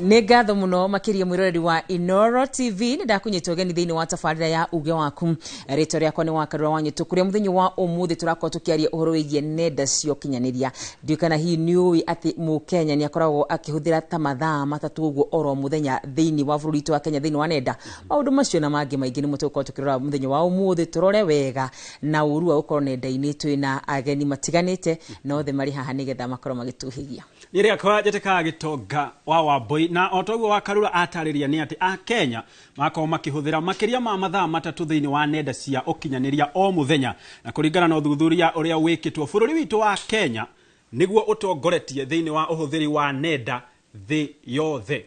Nĩ ngatho mũno makĩria mwĩroreri wa Inoro TV nĩ ndakunyĩte ũgeni thĩinĩ wa tabarĩra ya uge waku. Rĩtwa rĩakwa nĩ Wakarũra Wanyũtũ, kũrĩa mũthenya wa ũmũthĩ tũrakorwo tũkĩaria ũhoro wĩgiĩ nenda cia ũkinyanĩria. Ndirikana hihi nĩ ũĩ atĩ Mũkenya nĩ akoragwo akĩhũthĩra ta mathaa matatũ ũguo oro mũthenya thĩinĩ wa bũrũri witũ wa Kenya thĩinĩ wa nenda. Maũndũ macio na mangĩ maingĩ nĩ mũtũkorwo tũkĩrora mũthenya wa ũmũthĩ, tũrore wega na ũru wa gũkorwo nenda-inĩ twĩna ageni matiganĩte na othe marĩ haha nĩgetha makorwo magĩtũhĩgia. Nĩrĩa kwa jeteka Gitonga wa Wambui na otoguo Wakarũra atarĩria nĩ atĩ a Kenya makorwo makĩhũthĩra makĩria ma mathaa matatũ thĩinĩ wa nenda cia ũkinyanĩria o mũthenya, na kũringana na ũthuthuria ũrĩa wĩkĩtwo bũrũri witũ wa Kenya nĩguo ũtongoretie thĩinĩ wa ũhũthĩri wa nenda thĩ yothe.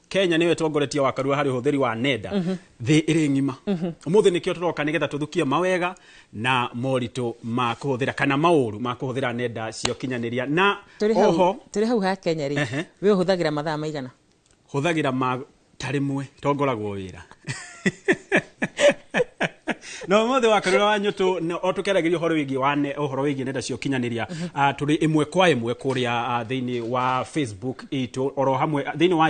Kenya nĩwe tongoretie Wakarũra harĩ ũhũthĩri wa nenda thĩ ĩrĩ ng'ima. Ũmũthĩ nĩkĩo tũroka nĩgetha tũthukie mawega na moritũ ma kũhũthĩra kana maũru ma kũhũthĩra nenda cia ũkinyanĩria. Na oho tũrĩ hau ha Kenya rĩ, we ũhũthagĩra mathaa maigana? Hũthagĩra tarĩmwe tongoragwo wĩra. No mũthĩ Wakarũra Wanyũtũ o tũkĩaragĩria ũhoro wĩgiĩ nenda cia ũkinyanĩria, tũrĩ ĩmwe kwa ĩmwe kũrĩa thĩinĩ wa Facebook itũ oro hamwe thĩinĩ wa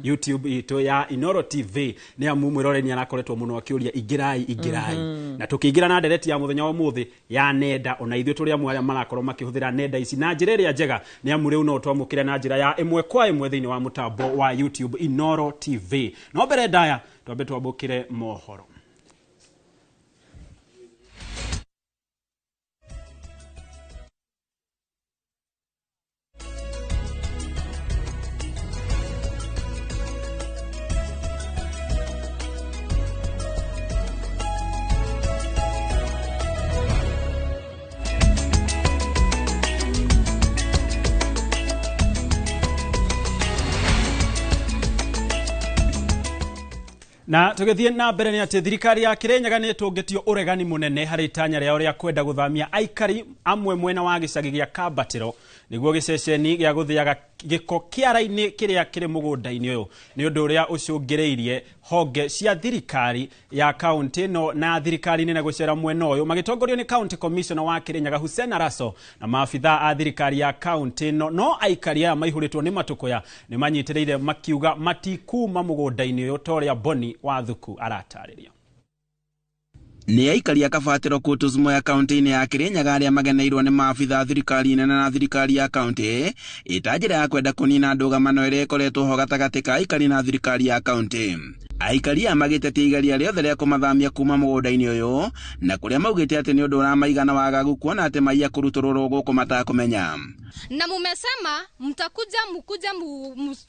YouTube itũ ya Inoro TV. Nĩ amu mwĩroreri arakoretwo mũno akĩũria ingĩrai na tũkĩingĩra na ndereti ya mũthenya wa ũmũthĩ ya nenda, ona ithuĩ tũrĩ amwe arĩa marakorwo makĩhũthĩra nenda ici na njĩra ĩrĩa njega. Nĩ amu rĩu no twamũkĩre na njĩra ya ĩmwe kwa ĩmwe thĩinĩ wa mũtambo wa YouTube Inoro TV. No mbere ndaya twambe twambũkĩre mohoro. Na tũgĩthiĩ na mbere nĩ atĩ thirikari ya Kirinyaga nĩ ĩtũngĩtio ũregani mũnene harĩ itanya rĩao rĩa kwenda gũthamia aikari amwe mwena wa gĩcagi gĩa Kambatĩro nĩguo gĩceceni gĩa gũthĩaga gĩko kĩara-inĩ kĩrĩa kĩrĩ mũgũnda-inĩ ũyũ, nĩ ũndũ ũrĩa ũcũngĩrĩirie honge cia thirikari ya kaunti ĩno na thirikari nene gũcera mwena ũyũ magĩtongorio nĩ County Commissioner wa Kirinyaga Hussein Araso na maabitha a thirikari ya kaunti ĩno. No aikari aya maihũrĩtwo nĩ matũkũya nĩ manyitĩrĩire makiuga matikuma mũgũnda-inĩ ũyũ torĩa Boni wa Thuku aratarĩria. Nĩ aikari a Kabatĩro Kutus Moya kaunti-inĩ ya Kirinyaga arĩa mageneirwo nĩ maabitha thirikari nene na thirikari ya kaunti ĩtanjĩra ya kwenda kũnina ndũgamano ĩrĩa ĩkoretwo ho gatagatĩ ka aikari na thirikari ya kaunti. Aikari aya magĩtetia igeria rĩothe rĩa kũmathamia kuma mũgũnda-inĩ ũyũ na kũrĩa maugĩte atĩ nĩ ũndũ ũramaigana wagagu kuona atĩ maiya kũrutũrũrwo gũkũ matakũmenya. Na mumesema mtakuja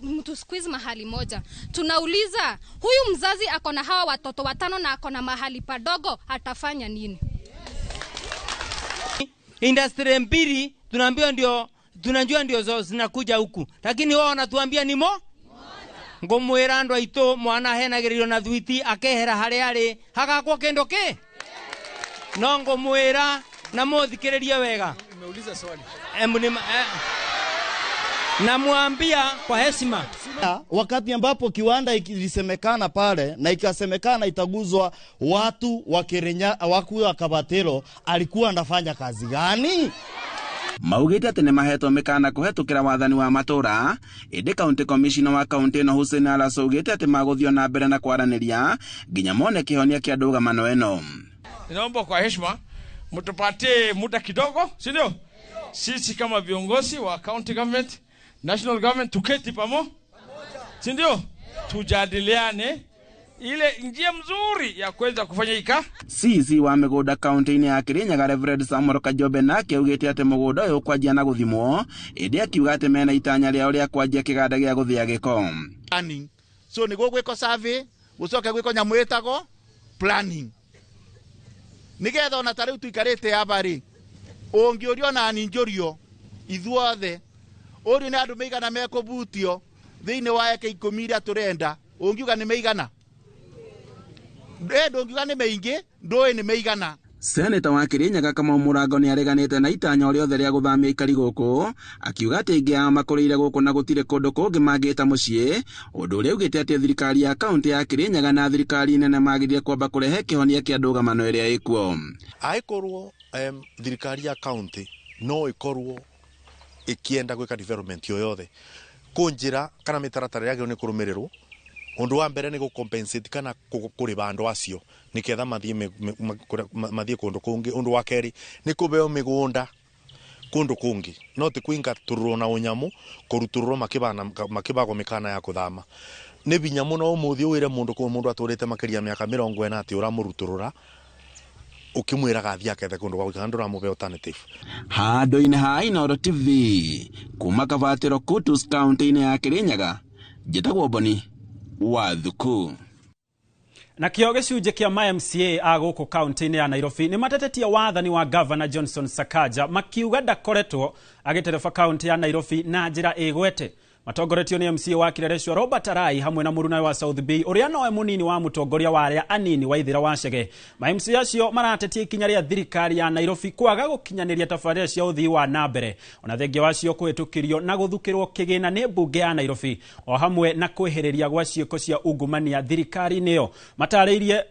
mtusqueeze mahali moja. Tunauliza, huyu mzazi akona hawa watoto watano na akona mahali padogo, atafanya nini? Industry mbili tunajua ndio zinakuja huku, lakini wao wanatuambia ni ngomwera ndo aitũ mwana henagĩrĩrio na thwiti akehera harĩa arĩ hagakwo kĩndũ kĩ no ngomwera na mũthikĩrĩrie wega. Nimeuliza swali namwambia kwa heshima. Wakati ambapo kiwanda ilisemekana pale na ikasemekana itaguzwa watu wa Kirinyaga wa Kabatĩro, alikuwa anafanya kazi gani? Maugĩte atĩ nĩ mahetwo mĩkana kũhetũkĩra wathani wa matũra, ĩndĩ County Commissioner wa kaunti ĩno Hussein Araso augĩte atĩ magũthio na mbere na kwaranĩria nginya mone kĩhonia kĩa ndũgamano ĩno. Ninaomba kwa heshima mtupatie muda kidogo, si ndio? Sisi kama viongozi wa county government, national government tuketi pamoja, si ndio? Tujadiliane ile njia mzuri ya kuweza kufanya ika. Sisi wa mĩgũnda kaunti-inĩ ya Kirinyaga Reverend Samuel Kajobe nake augĩte atĩ mũgũnda ũyũ kwanjia na gũthimwo, ĩndĩ akiuga atĩ mena itanya rĩao rĩa kwanjia kĩganda gĩa gũthĩa gĩko. So nĩguo gwĩko survey, gũcoka gwĩko nyamũ ĩtagwo planning. Nĩgetha ona tarĩu tuikarĩte hapa rĩ, ũngĩũrio na ninjũrio ithuothe, ũri nĩ andũ meigana mekũbutio thĩinĩ wa eke 10 iria tũrenda, ũngiuga nĩ meigana? Ndũngiuga nĩ meingi, ndũĩ nĩ meigana. Seneta wa Kirinyaga Kamau Mũrango nĩ areganĩte na itanya rĩothe rĩa gũthamia aikari gũkũ, akiuga atĩ aingĩ ao makũrĩire gũkũ na gũtirĩ kũndũ kũngĩ mangĩĩta mũciĩ, ũndũ ũrĩa augĩte atĩ thirikari ya kaunti ya Kirinyaga na thirikari nene magĩrĩire kwamba kũrehe kĩhonia kĩa ndũgamano ĩrĩa ĩkuo. Aikorwo thirikari ya kaunti no ikorwo ikienda gwĩka development yoyothe kunjira kana mitaratara yagiro ni kurumirirwo undu wa mbere ni gucompensate kana kuriba andu acio niketha mathie kundu kungi. Undu wa keri ni kubeo migunda kundu kungi no ti kuinga tururo na unyamu kurutururo makibagwo mikana ya kuthama. Ni binya muno umuthi wire mundu aturite makiria miaka 40 ati uramuruturura ukimwira gathia kethe kundu gwa kandi uramuve alternative. Handu-ini ha Inooro TV kuma Kabatiro Kutus county-ini ya Kirinyaga, njitagwo Boni wa Thuku. Na kĩo gĩcunjĩ kĩa MCA a gũkũ kaunti-inĩ ya Nairobi nĩ matetetie wathani wa Governor Johnson Sakaja makiuga ndakoretwo agĩtereba kaunti ya Nairobi na njĩra ĩgwete. Matongoretio ni MCA wa Kireresho Robert Arai hamwe na Muruna wa South Bay uria nowe munini wa mutongoria wa aria anini wa Ithira wa Chege. MCA acio maratetie ikinya ria thirikari ya Nairobi kwaga gukinyaniria tabarĩra cia uthii wa nambere ona thengia wacio kuhitukirio na guthukirwo kigina ni mbunge ya Nairobi o hamwe na kwehereria gwa ciĩko cia ungumania thirikari niyo. Matarĩirie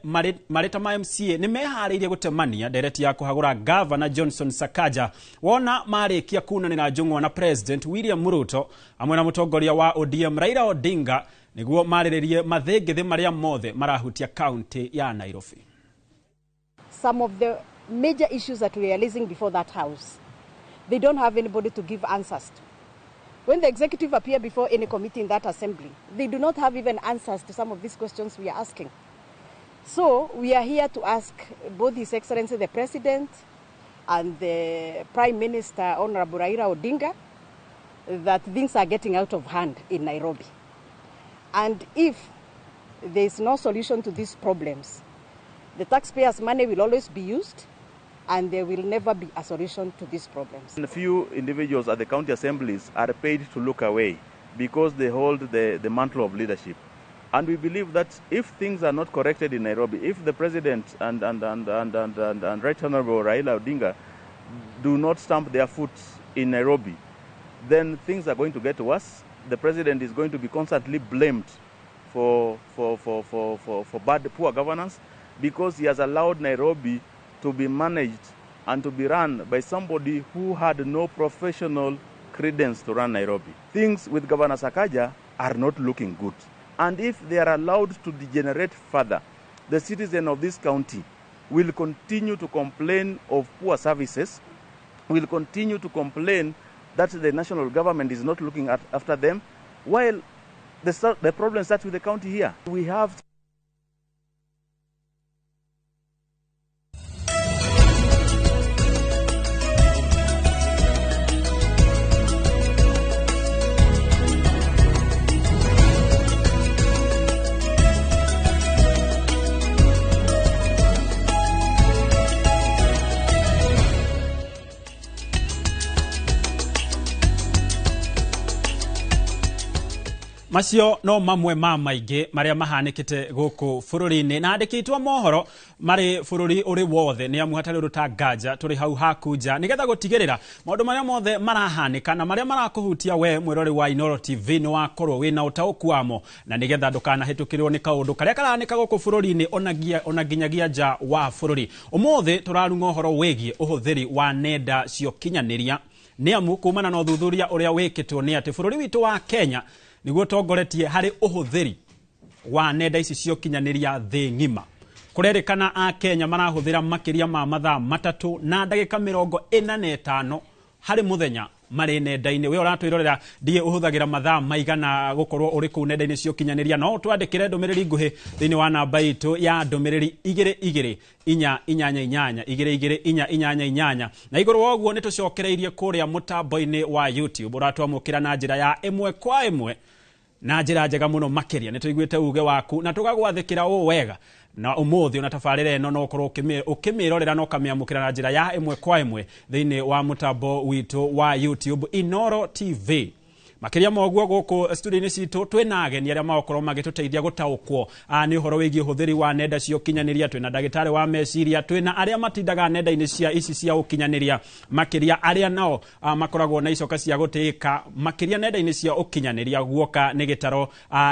mareta ma MCA ni meharĩirie gutemania ndereti ya kuhagura Governor Johnson Sakaja wona marĩkia kunanĩra njung'wa na President William Ruto hamwe na mutongoria wa ODM Raila Odinga niguo marĩrĩrie mathĩngĩthĩ maria mothe marahutia county ya Nairobi. Some of the major issues that we are raising before that house, they don't have anybody to give answers to. When the executive appear before any committee in that assembly, they do not have even answers to some of these questions we are asking. So we are here to ask both His Excellency the President and the Prime Minister Honorable Raila Odinga that things are getting out of hand in Nairobi. And if there is no solution to these problems, the taxpayers' money will always be used and there will never be a solution to these problems. A few individuals at the county assemblies are paid to look away because they hold the mantle of leadership. And we believe that if things are not corrected in Nairobi, if the President and Right Honorable Raila Odinga do not stamp their foot in Nairobi, then things are going to get worse. The President is going to be constantly blamed for poor governance because he has allowed Nairobi to be managed and to be run by somebody who had no professional credence to run Nairobi. Things with Governor Sakaja are not looking good. And if they are allowed to degenerate further, the citizens of this county will continue to complain of poor services, will continue to complain that the national government is not looking after them, while the problem starts with the county here. We have Macio no mamwe ma maingĩ maria mahanikite guku bururi-ini na andikitwo mohoro mari bururi uri wothe ni amu hatari rutangaja turi hau hakunja nigetha gutigirira maundu maria mothe marahanika na maria marakuhutia we mwirori wa Inooro TV ni wakorwo wina utauku wamo na nigetha ndukanahitukirwo ni kaundu karia karahanika guku bururi-ini ona nginyagia nja wa bururi. Umuthi turarunga uhoro wegie uhuthiri wa nenda cio kinyaniria ni amu kumana na uthuthuria uria wikitwo ni ati bururi witu wa Kenya niguo tongoretie hari uhuthiri wa nenda ici cio kinyaniria thi ngima. Kurerikana a Kenya marahuthira makiria ma mathaa 3 na ndagika 45 hari muthenya mari nenda-ini. We uratwirorera ndie uhuthagira mathaa maigana gukorwo uri ku nenda-ini cio kinyaniria no twandikire ndumiriri nguhi thini wa namba itu ya ndumiriri 2288 na iguru woguo ni tucokereirie kuria mutambo-ini wa YouTube uratwamukira na njira ya imwe kwa imwe na njira njega muno makiria ni tuiguite uge waku na tugagwathikira u wega na umuthi ona tabarira eno no korwo ukimirorera no kamiamukira na njira ya imwe kwa imwe thini wa mutambo witu wa YouTube Inooro TV. Makiria moguo guku studio-ini citu twina ageni aria maokorwo magituteithia gutaukwo ni uhoro wigie uhuthiri wa nenda cio kinyaniria. Twina ndagitari wa meciria, twina aria matindaga nenda-ini cia ici cia ukinyaniria makiria aria nao makoragwo na icoka cia gutika makiria nenda-ini cia ukinyaniria guoka ni gitaro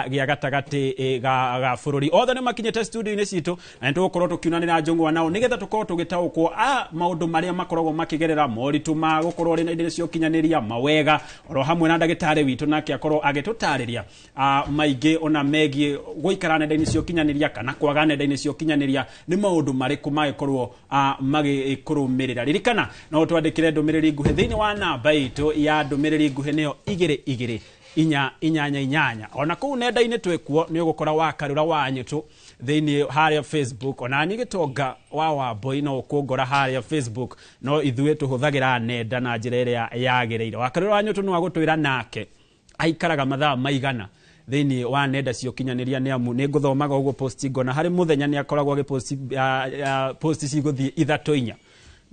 gia gatagati ga bururi othe ni makinyete studio-ini citu na nitugukorwo tukiunanira njung'wa nao nigetha tukorwo tugitaukwo maundu maria makoragwo makigerera moritu ma gukorwo ri nenda-ini cia ukinyaniria mawega oro hamwe na ndagitari mwere witũ nake akorwo agĩtũtarĩria maingĩ ona megiĩ gũikara nenda-inĩ cia ũkinyanĩria kana kwaga nenda-inĩ cia ũkinyanĩria nĩ maũndũ marĩkũ magĩkorwo magĩkũrũmĩrĩra. Ririkana no twandĩkĩre ndũmĩrĩri nguhĩ thĩinĩ wa namba itũ ya ndũmĩrĩri nguhĩ nĩyo 2288. Ona kũu nenda-inĩ twĩkuo nĩ ũgũkora wakarũra wanyitũ thĩinĩ harĩa Facebook, ona ni Gĩtonga wa Wambui no ũkũngora harĩa Facebook, no ithuĩ tũhũthagĩra nenda na njĩra ĩrĩa yagĩrĩire. Wakarũra wanyitũ no agũtwĩra nake aikaraga mathaa maigana thĩinĩ wa nenda cia ũkinyanĩria, nĩ amu nĩ ngũthomaga ũguo post ngona harĩ mũthenya nĩ akoragwo agĩpost post cigũthiĩ 3-4.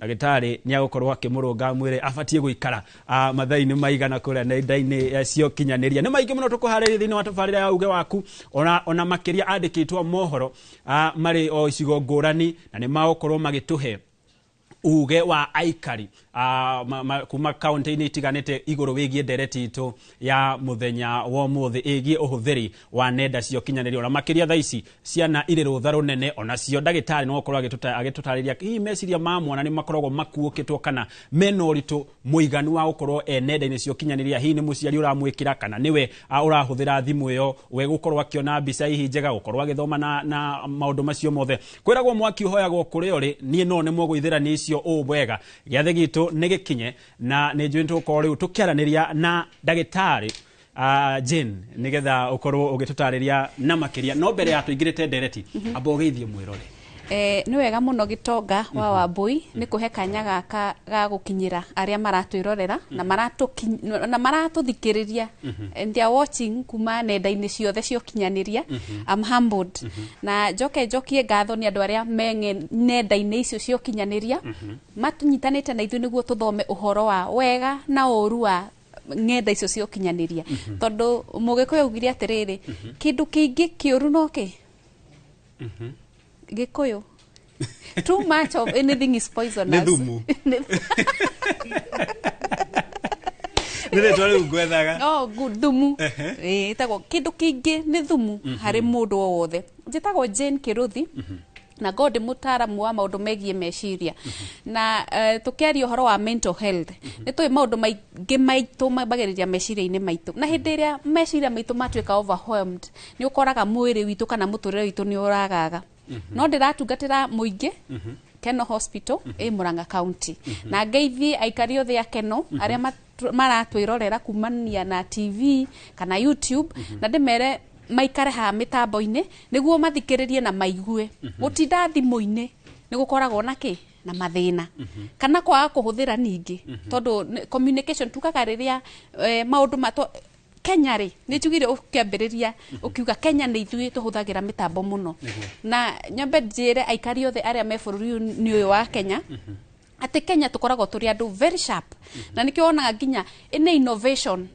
Ndagĩtarĩ nĩ agũkorwo akĩmũrũnga mwĩrĩ abatie gũikara mathaa-inĩ maigana kũrĩa nenda-inĩ cia ũkinyanĩria. Nĩ maingĩ mũno tũkũharĩria thĩinĩ wa tabarĩra ya uge waku, ona makĩria andĩkĩtwo mohoro marĩ o icigo ngũrani, na nĩ magũkorwo magĩtũhe uge wa aikari kuma kaunti-inĩ itiganĩte igũrũ wĩgiĩ ndereti itũ ya mũthenya wa ũmũthĩ ĩgiĩ ũhũthĩri wa nenda cia ũkinyanĩria. Ona makĩria thaa ici ciana irĩ rũtha rũnene, ona cio ndagĩtarĩ no gũkorwo agĩtũtarĩria hihi meciria ma mwana nĩ makoragwo makuũkĩtwo kana mena ũritũ mũiganu wa gũkorwo nenda-inĩ cia ũkinyanĩria. Hihi nĩ mũciari ũramwĩkĩra kana nĩwe ũrahũthĩra thimũ ĩyo we gũkorwo akĩona mbica hihi njega, gũkorwo agĩthoma na maũndũ macio mothe. Kwĩragwo mwaki ũhoyagwo kũrĩa ũrĩ, niĩ no nĩ mũgũithĩra icio ũbwega. Gĩathĩ gitũ nĩ gĩkinye na nĩ njũĩ tũkorwo rĩu tũkĩaranĩria na ndagĩtarĩ Jane nĩgetha ũkorwo ũgĩtũtarĩria na makĩria. No mbere ya tũingĩrĩte ndereti amba ũgeithie mwĩrore. Nĩ wega mũno Gĩtonga wa Wambui nĩ kũhe kanya gaka ga gũkinyĩra arĩa maratwĩrorera na maratũthikĩrĩria and they are watching kuma nenda-inĩ ciothe cia ũkinyanĩria. I'm humbled na njokie ngatho nĩ andũ arĩa me nenda-inĩ icio cia ũkinyanĩria matunyitanĩte na ithuĩ nĩguo tũthome ũhoro wa wega na ũru wa ng'enda icio cia ũkinyanĩria. Tondũ Mũgĩkũyũ augire atĩrĩrĩ, kĩndũ kĩingĩ kĩũru no kĩ Gĩkũyũ, too much of anything is poisonous. Nĩ thumu. Nĩ rĩtwa gwethaga. Thumu. Ĩtagwo kĩndũ kĩingĩ nĩ thumu harĩ mũndũ o wothe. Njĩtagwo Jane Kĩrũthi na ngo ndĩ mũtaaramu wa maũndũ megiĩ meciria na tũkĩaria ũhoro wa mental health. Nĩ tũĩ maũndũ maingĩ maitũ mambagĩrĩria meciria-inĩ maitũ, na hĩndĩ ĩrĩa meciria maitũ matuĩka overwhelmed nĩ ũkoraga mwĩrĩ witũ kana mũtũrĩre witũ nĩ ũragaga. No ndĩratungatĩra mũingĩ Keno Hospital Murang'a County na ngeithie aikari othe a Keno arĩa maratwĩrorera kumania na TV kana YouTube na ndĩmere maikare ha mĩtambo-inĩ nĩguo mathikĩrĩrie na maigue. Gũtinda thimũ-inĩ nĩ gũkoragwo na kĩ na mathĩna kana kwaga kũhũthĩra ningĩ tondũ communication tukaga rĩrĩa maũndũ Kenya rĩ nĩ njugire ũkĩambĩrĩria ũkiuga Kenya nĩ ithuĩ tũhũthagĩra mĩtambo mũno na nyambe njĩre aikari othe arĩa me bũrũri-inĩ ũyũ wa Kenya atĩ Kenya tũkoragwo tũrĩ andũ very sharp na nĩkĩo wonaga nginya ĩnĩ innovation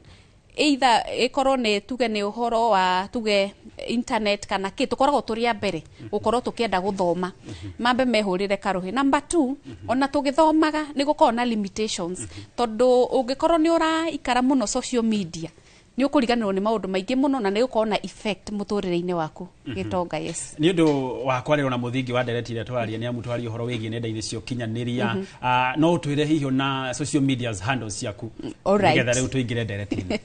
either ĩkorwo nĩ tuge nĩ ũhoro wa tuge internet kana kĩ tũkoragwo tũrĩ a mbere gũkorwo tũkĩenda gũthoma mambe mehũrĩre karũhĩ. Number 2 ona tũgĩthomaga nĩ gũkorwo na limitations tondũ ũngĩkorwo nĩ ũraikara mũno social media nĩ ũkũriganĩrwo nĩ maũndũ maingĩ mũno na nĩ gũkorwo na effect mũtũrĩre-inĩ waku. Gĩtonga yes. Nĩ ũndũ wa kwarĩrwo na mũthingi wa ndereti ĩrĩa twaria nĩ amu twaria ũhoro wĩgiĩ nenda-inĩ cia ũkinyanĩria no ũtwĩre hihi na social medias handles ciaku nĩgetha rĩu tũingĩre ndereti-inĩ.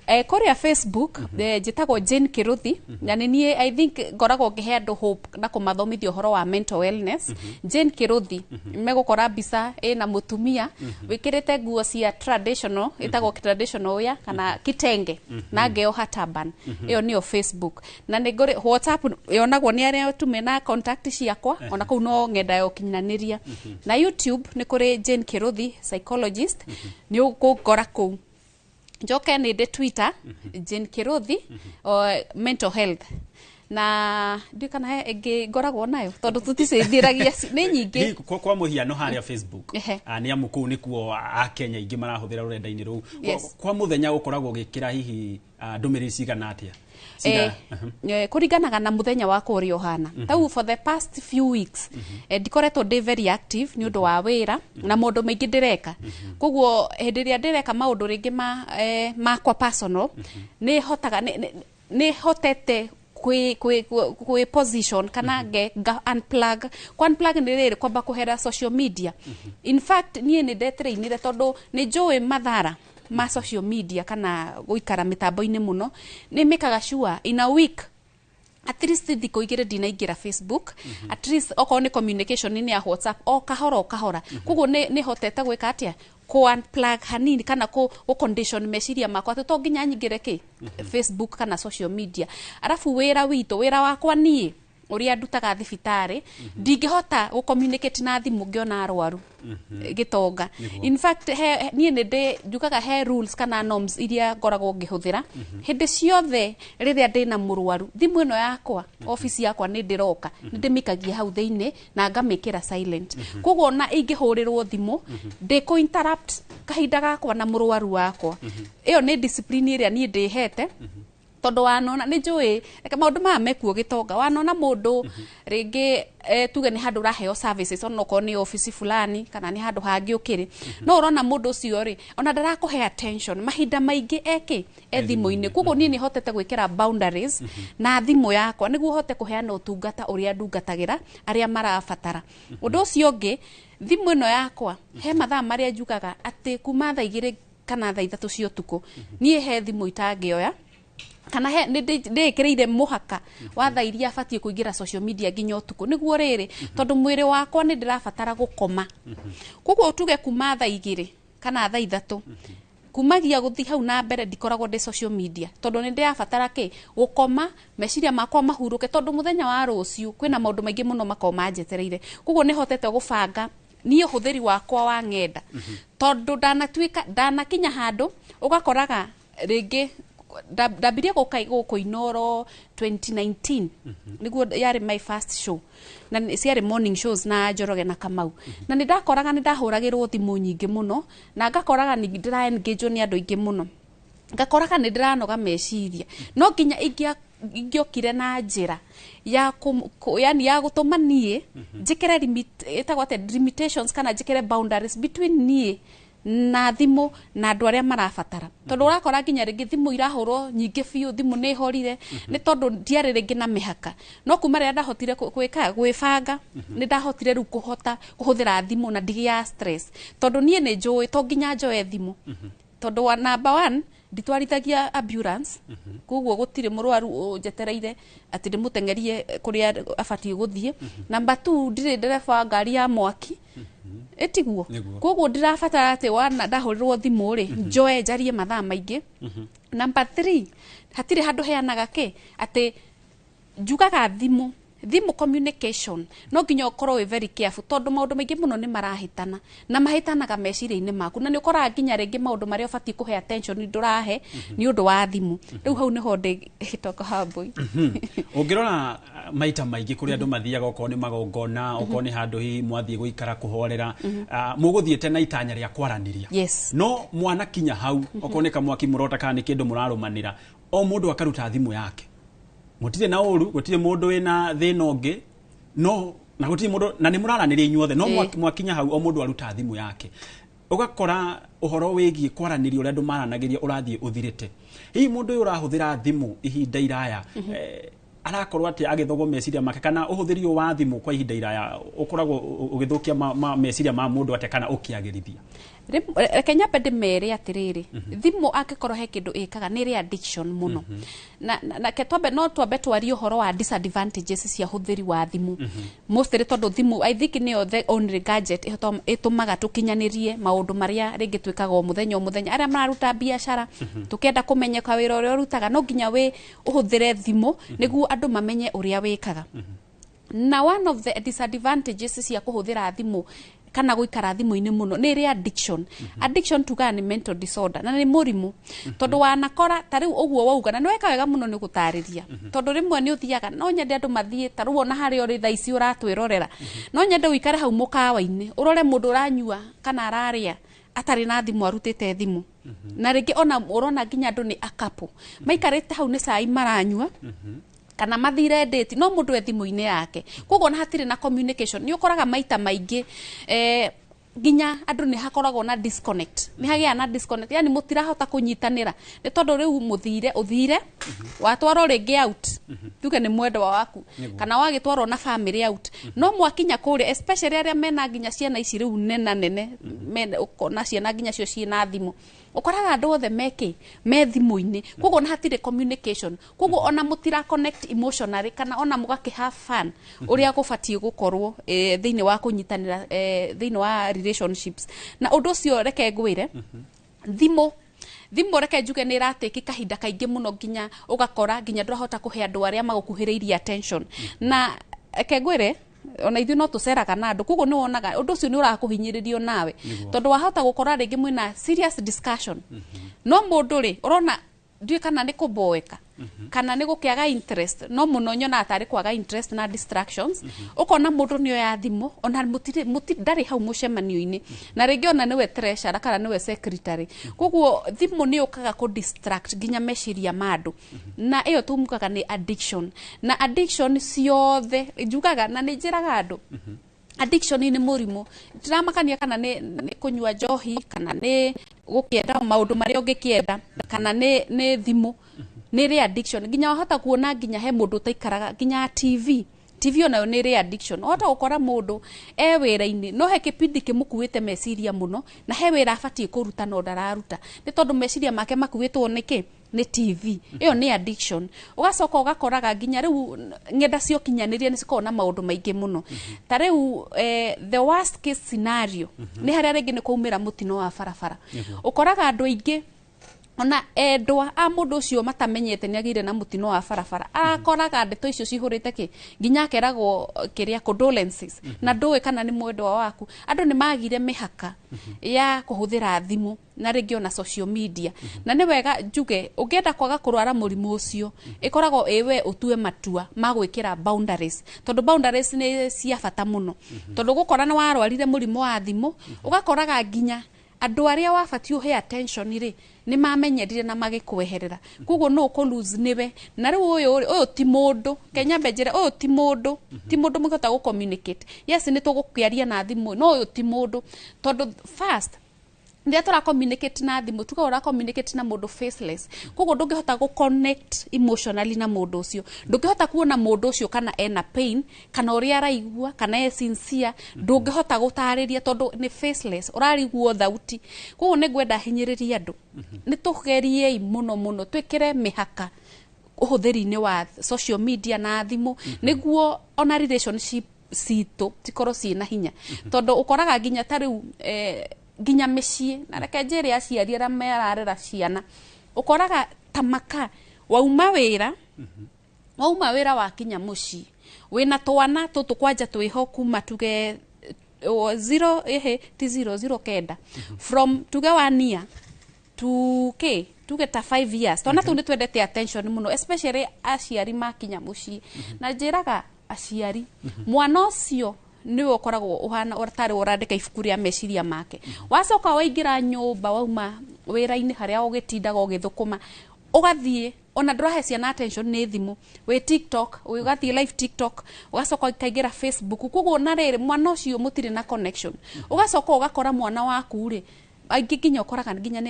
Kũrĩa Facebook njĩtagwo Jane Kĩrũthi na nĩ niĩ I think ngoragwo ngĩhe andũ hope na kũmathomithia ũhoro wa mental wellness. Jane Kĩrũthi megũkora mbica ĩna mũtumia wĩkĩrĩte nguo cia traditional ĩtagwo traditional ũya kana kitenge na ngeoha turban ĩyo nĩyo Facebook na nĩ ngore WhatsApp yonagwo nĩ arĩa tume na contact ciakwa ona kũu no ng'enda ya ũkinyanĩria na YouTube nĩ kũrĩ Jane Kĩrũthi psychologist nĩ ũkũngora kũu. Njoke nĩ ndĩ Twitter Jane Kĩrũthi mental health na ndiũ kana ĩngĩ ngoragwo nayo tondũ tũticĩthiragia nĩ nyingĩ kwa mũhiano harĩa Facebook nĩ amu kũu nĩkuo Akenya aingĩ marahũthĩra rũrenda-inĩ rũu. Kwa mũthenya ũkoragwo ũgĩkĩra hihi ndũmĩrĩri cigana atĩa? Kũringanaga na mũthenya wako ũrĩa ũhana. Tau for the past few weeks ndikoretwo ndĩ very active nĩ ũndũ wa wĩra na maũndũ maingĩ ndĩreka. Koguo hĩndĩ ĩrĩa ndĩreka maũndũ rĩngĩ makwa personal nĩ hotaga nĩ hotete kwe position kana unplug nĩ rĩrĩ kwamba kũhera social media. In fact niĩ nĩ ndetereinire tondũ nĩ njũĩ mathara ma social media kana guikara mitambo-ini muno ni mekaga sure in a week at least thiko igire ndinaingira Facebook at least okorwo ni communication ni ya WhatsApp o kahora kuguo ni hotete gwika atia ko unplug hanini kana ko condition meciria makwa to nginya nyingire ki Facebook kana social media arafu wira wakwa nie uria ndutaga thibitari ndingihota gu communicate na thimu ngiona arwaru gitonga in fact nie nde njukaga he rules kana norms iria ngoragwo ngihuthira hindi ciothe riria ndina murwaru thimu ino yakwa office yakwa ni ndiroka ndimikagia hau theine na ngamikira silent kuguo na ingihurirwo thimu ndi ko interrupt kahinda gakwa na murwaru wakwa iyo ni discipline iria nie ndihete tondu wanona ni njui maundu maya mekuo gitonga wanona mundu ringi tuge ni handu raheo services onoko ni office fulani kana ni handu hangi ukiri no urona mundu ucio ri ona ndarakuhe attention mahinda maingi thimu-ini kuguo ni hotete gwikira boundaries na thimu yakwa niguo hote kuheana utungata uria ndungatagira aria marabatara undu ucio ungi thimu ino yakwa he mathaa maria njugaga ati kuma thaa 2 kana thaa 3 cia utuku nie he thimu itangioya kana he ndikireire muhaka wa thaa iria abatie kuingira social media nginya utuku niguo riri tondu mwiri wakwa ni ndirabatara gukoma kuguo tuge kuma thaa 2 kana thaa 3 kumagia guthi hau na mbere ndikoragwo ndi social media tondu ni ndirabatara ki gukoma meciria makwa mahuruke tondu muthenya wa ruciu kwina maundu maingi muno makoma njetereire kuguo ni hotete gubanga ni uhuthiri wakwa wa ngenda tondu ndanakinya handu ugakoraga ringi ndabirie guko Inoro 2019 niguo yari my first show na ciari morning shows na Njoroge na Kamau na nindakoraga nindahuragirwo thimu nyingi muno na ngakoraga ni ndira engage ni andu ingi muno ngakoraga ni ndiranoga meciria no nginya ingiokire na njira ya yani ya gutuma nie njikere limitations kana njikere boundaries between nie na thimu na andu aria marabatara tondu urakora nginya ringi thimu irahurwo nyingi biu thimu ni horire ni tondu ndiari ringi na mihaka no kuma ria ndahotire gwibanga ni ndahotire ru kuhuthira thimu na ndigia stress tondu nie ni njui to nginya njoe thimu tondu wa number 1 nditwarithagia ambulance kuguo gutire murwaru njetereire ati ndimutengerie kuria abatie guthie number 2 ndire ndereba ngari ya mwaki etiguo koguo ndirabatara ati wana ndahurirwo thimu ri njoe njarie mathaa maingi number 3 hatire handu heanaga ki ati njugaga thimu communication no nginya ukorwo we very careful tondu maundu maingi muno ni marahitana na mahitanaga meciria-ini maku na ni ukora nginya ringi maundu maria ubatie kuhe attention ndurahe ni undu wa thimu riu hau niho ndi hitoko haboi ungirora maita maingi kuri andu mathiaga okorwo ni magongona okorwo ni handu hi mwathie guikara kuhorera muguthiete na itanya ria kwaraniria no mwana kinya hau okorwo ni kamwaki murota kana ni kindu murarumanira o mundu akaruta thimu yake mutire na uru gutire mundu wina thina ungi no na gutire mundu na ni muraraniria inyuothe no mwakinya hau o mundu aruta thimu yake ugakora uhoro wigie kwaraniria uria andu maranagiria urathie uthirite hi mundu uyu urahuthira thimu ihinda iraya arakorwo ati agithogo meciria make kana uhuthirio wa thimu kwa ihinda iraya ukoragwo ugithukia meciria ma mundu ati kana ukiagirithia Kenya pede mere atiriri thimu akikorwo he kindu ikaga ni addiction muno na ketwabe no twabe twari uhoro wa disadvantages cia huthiri wa thimu mostly tondu thimu I think ni the only gadget itumaga tukinyanirie maundu maria ringi twikaga o muthenya aria mararuta biashara tukenda kumenyeka wira uria urutaga no nginya we uhuthire thimu niguo andu mamenye uria wikaga na one of the disadvantages cia kuhuthira thimu kana guikara thimu-ini muno ni ri addiction tuga ni mental disorder na ni murimu tondu wanakora tariu uguo wauga na nweka wega muno ni gutariria tondu rimwe ni uthiaga no nyende andu mathie taru ona hari ori thaa ici uratwirorera no nyende uikare hau mukawa-ini urore mundu uranyua kana araria atari na thimu arutite thimu na ringi ona urona nginya andu ni akapo maikarite hau ni cai maranyua kana mathire date no mundu e thimu-ini yake koguo na hatire na communication ni ukoraga maita maingi ginya andu ni hakoragwo na disconnect ni hagia na disconnect yani mutirahota kunyitanira ni tondu riu uthire watwaro ringi out tuge ni mwendwa waku kana wagitwaro na family out no mwakinya kuri especially aria mena ginya ciana ici riu nene na ciana ginya cio ciina thimu ukoraga andu othe me thimu-ini koguo na hatire communication koguo ona mutira connect emotionally kana ona mugaki have fun uria gubatie gukorwo thiini wa kunyitanira thiini wa relationships na undu ucio reke ngwire thimu reke njuge ni ratiki kahinda kaingi muno nginya ugakora nginya ndurahota kuhe andu aria magukuhiriirie attention na reke ngwire ona ithu no tuceraga na andu koguo ni wonaga undu ucio ni urakuhinyiririo nawe tondu wahota gukora ringi mwina serious discussion no mundu ri urona ndui kana ni kuboeka kana ni gukiaga interest no muno nyona atari kwaga interest na distractions ukona mundu ni oya thimu ona ndari hau mucemanio-ini na ringi ona niwe treasurer kana niwe secretary koguo thimu ni ukaga ku distract ginya meciria mandu na iyo tumukaga ni addiction na addiction ciothe njugaga na ni njiraga andu addiction ni murimu tiramakania kana ni kunyua njohi kana ni gukienda maundu maria ungikienda kana ni thimu ni re addiction ginya wahota kuona ginya he mundu taikaraga ginya TV onayo ni re addiction wahota gukora mundu wira-ini no he kipindi kimukuite meciria muno na he wira abatie kuruta no ndararuta ni tondu meciria make makuitwo niki ni TV iyo ni addiction ugacoka ugakoraga ginya riu ngenda cio kinyaniria ni cikona maundu maingi muno ta riu the worst case scenario ni haria ringi ni kuumira mutino wa barabara ukoraga andu aingi ona endwa a mundu ucio matamenyete ni agire na mutino wa barabara akoraga ndeto icio cihurite ki ginya keragwo kiria condolences na ndui kana ni mwendwa waku andu ni magire mihaka ya kuhuthira thimu na ringi ona social media na ni wega njuge ungienda kwaga kurwara murimu ucio ikoragwo ewe utue matua magwikira boundaries tondu boundaries ni cia bata muno tondu gukora na warwarire murimu wa thimu ugakoraga ginya andu aria wabati uhe attention ri ni mamenyerire na magikweherera koguo no ko lose niwe na riu uyu ti mundu Kenya benjere uyu ti mundu mukota go communicate yes ni tugukiaria na thimu no uyu ti mundu tondu first ndia tura communicate na thimu tuka ura communicate na mundu faceless koguo ndungihota go connect emotionally na mundu ucio ndungihota kuona mundu ucio kana ena pain kana uria araigua kana e sincere ndungihota gutariria tondu ni faceless urariguo thauti koguo ni ngwenda hinyiriria andu ni tugerie muno twikire mihaka uhuthiri-ini wa social media na thimu niguo ona relationship cito tikoro cina hinya tondu ukoraga ginya tariu ginya mecii na reke njiri aciari aria merarera ciana ukoraga tamaka wauma wira wakinya mucii wina twana tutu kwanja twiho kuma tuge 0 kenda from tuge 1 year to tuge ta 5 years twana tu ni twendete attention muno especially aciari makinya mucii na njiraga aciari mwana ucio niwe ukoragwo uhana urtari urandika ibuku ria meciria make wacoka waingira nyumba wauma wira-ini haria ugitindaga ugithukuma ugathie ona ndurahe ciana attention ni thimu we TikTok ugathie live TikTok ugacoka ukaingira Facebook koguo na riri mwana ucio mutire na connection ugacoka ugakora mwana waku ri aingi ginya ukoraga ginya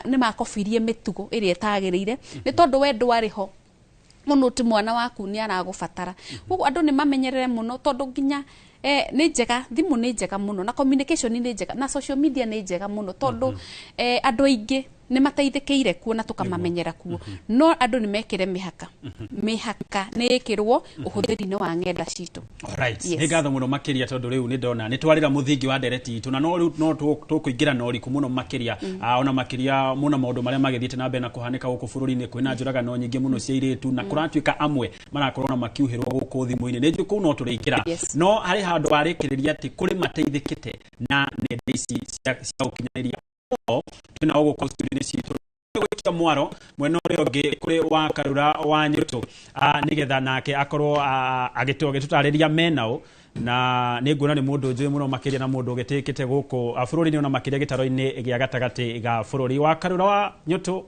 ni makofirie mitugo iria etagirire ni tondu we ndwariho muno ti mwana waku ni aragubatara koguo andu ni mamenyerere muno tondu ginya ni njega thimu ni njega muno na communication ni njega na social media ni njega muno tondu andu aingi ni mateithikire kuona tukamamenyera kuo no andu ni mekire mihaka ni ikirwo uhuthiri-ini wa ngenda citu alright ni ngatho muno makiria tondu riu ni ndona ni twarira muthingi wa ndereti itu na no riu no tukuingira no riku muno makiria ona makiria muno maundu maria magithiite na mbere na kuhanika guku bururi-ini kwina njuraga no nyingi muno cia iritu na kuratuika amwe marakorwo na makiuhirwo guku thimu-ini ni njuku no turiikira no hari handu arikiriria ati kuri mateithikite na nenda ici cia ukinyaniria twina guku studio-ini citu gwikia mwaro mwena uria ungi kuri wa Karura wa Nyutu nigetha nake akorwo agitutariria menao na ni ngona ni mundu njui muno makiria na mundu ugitikite guku bururi-ini ona makiria gitaro-ini gia gatagati ga bururi wa Karura wa Nyutu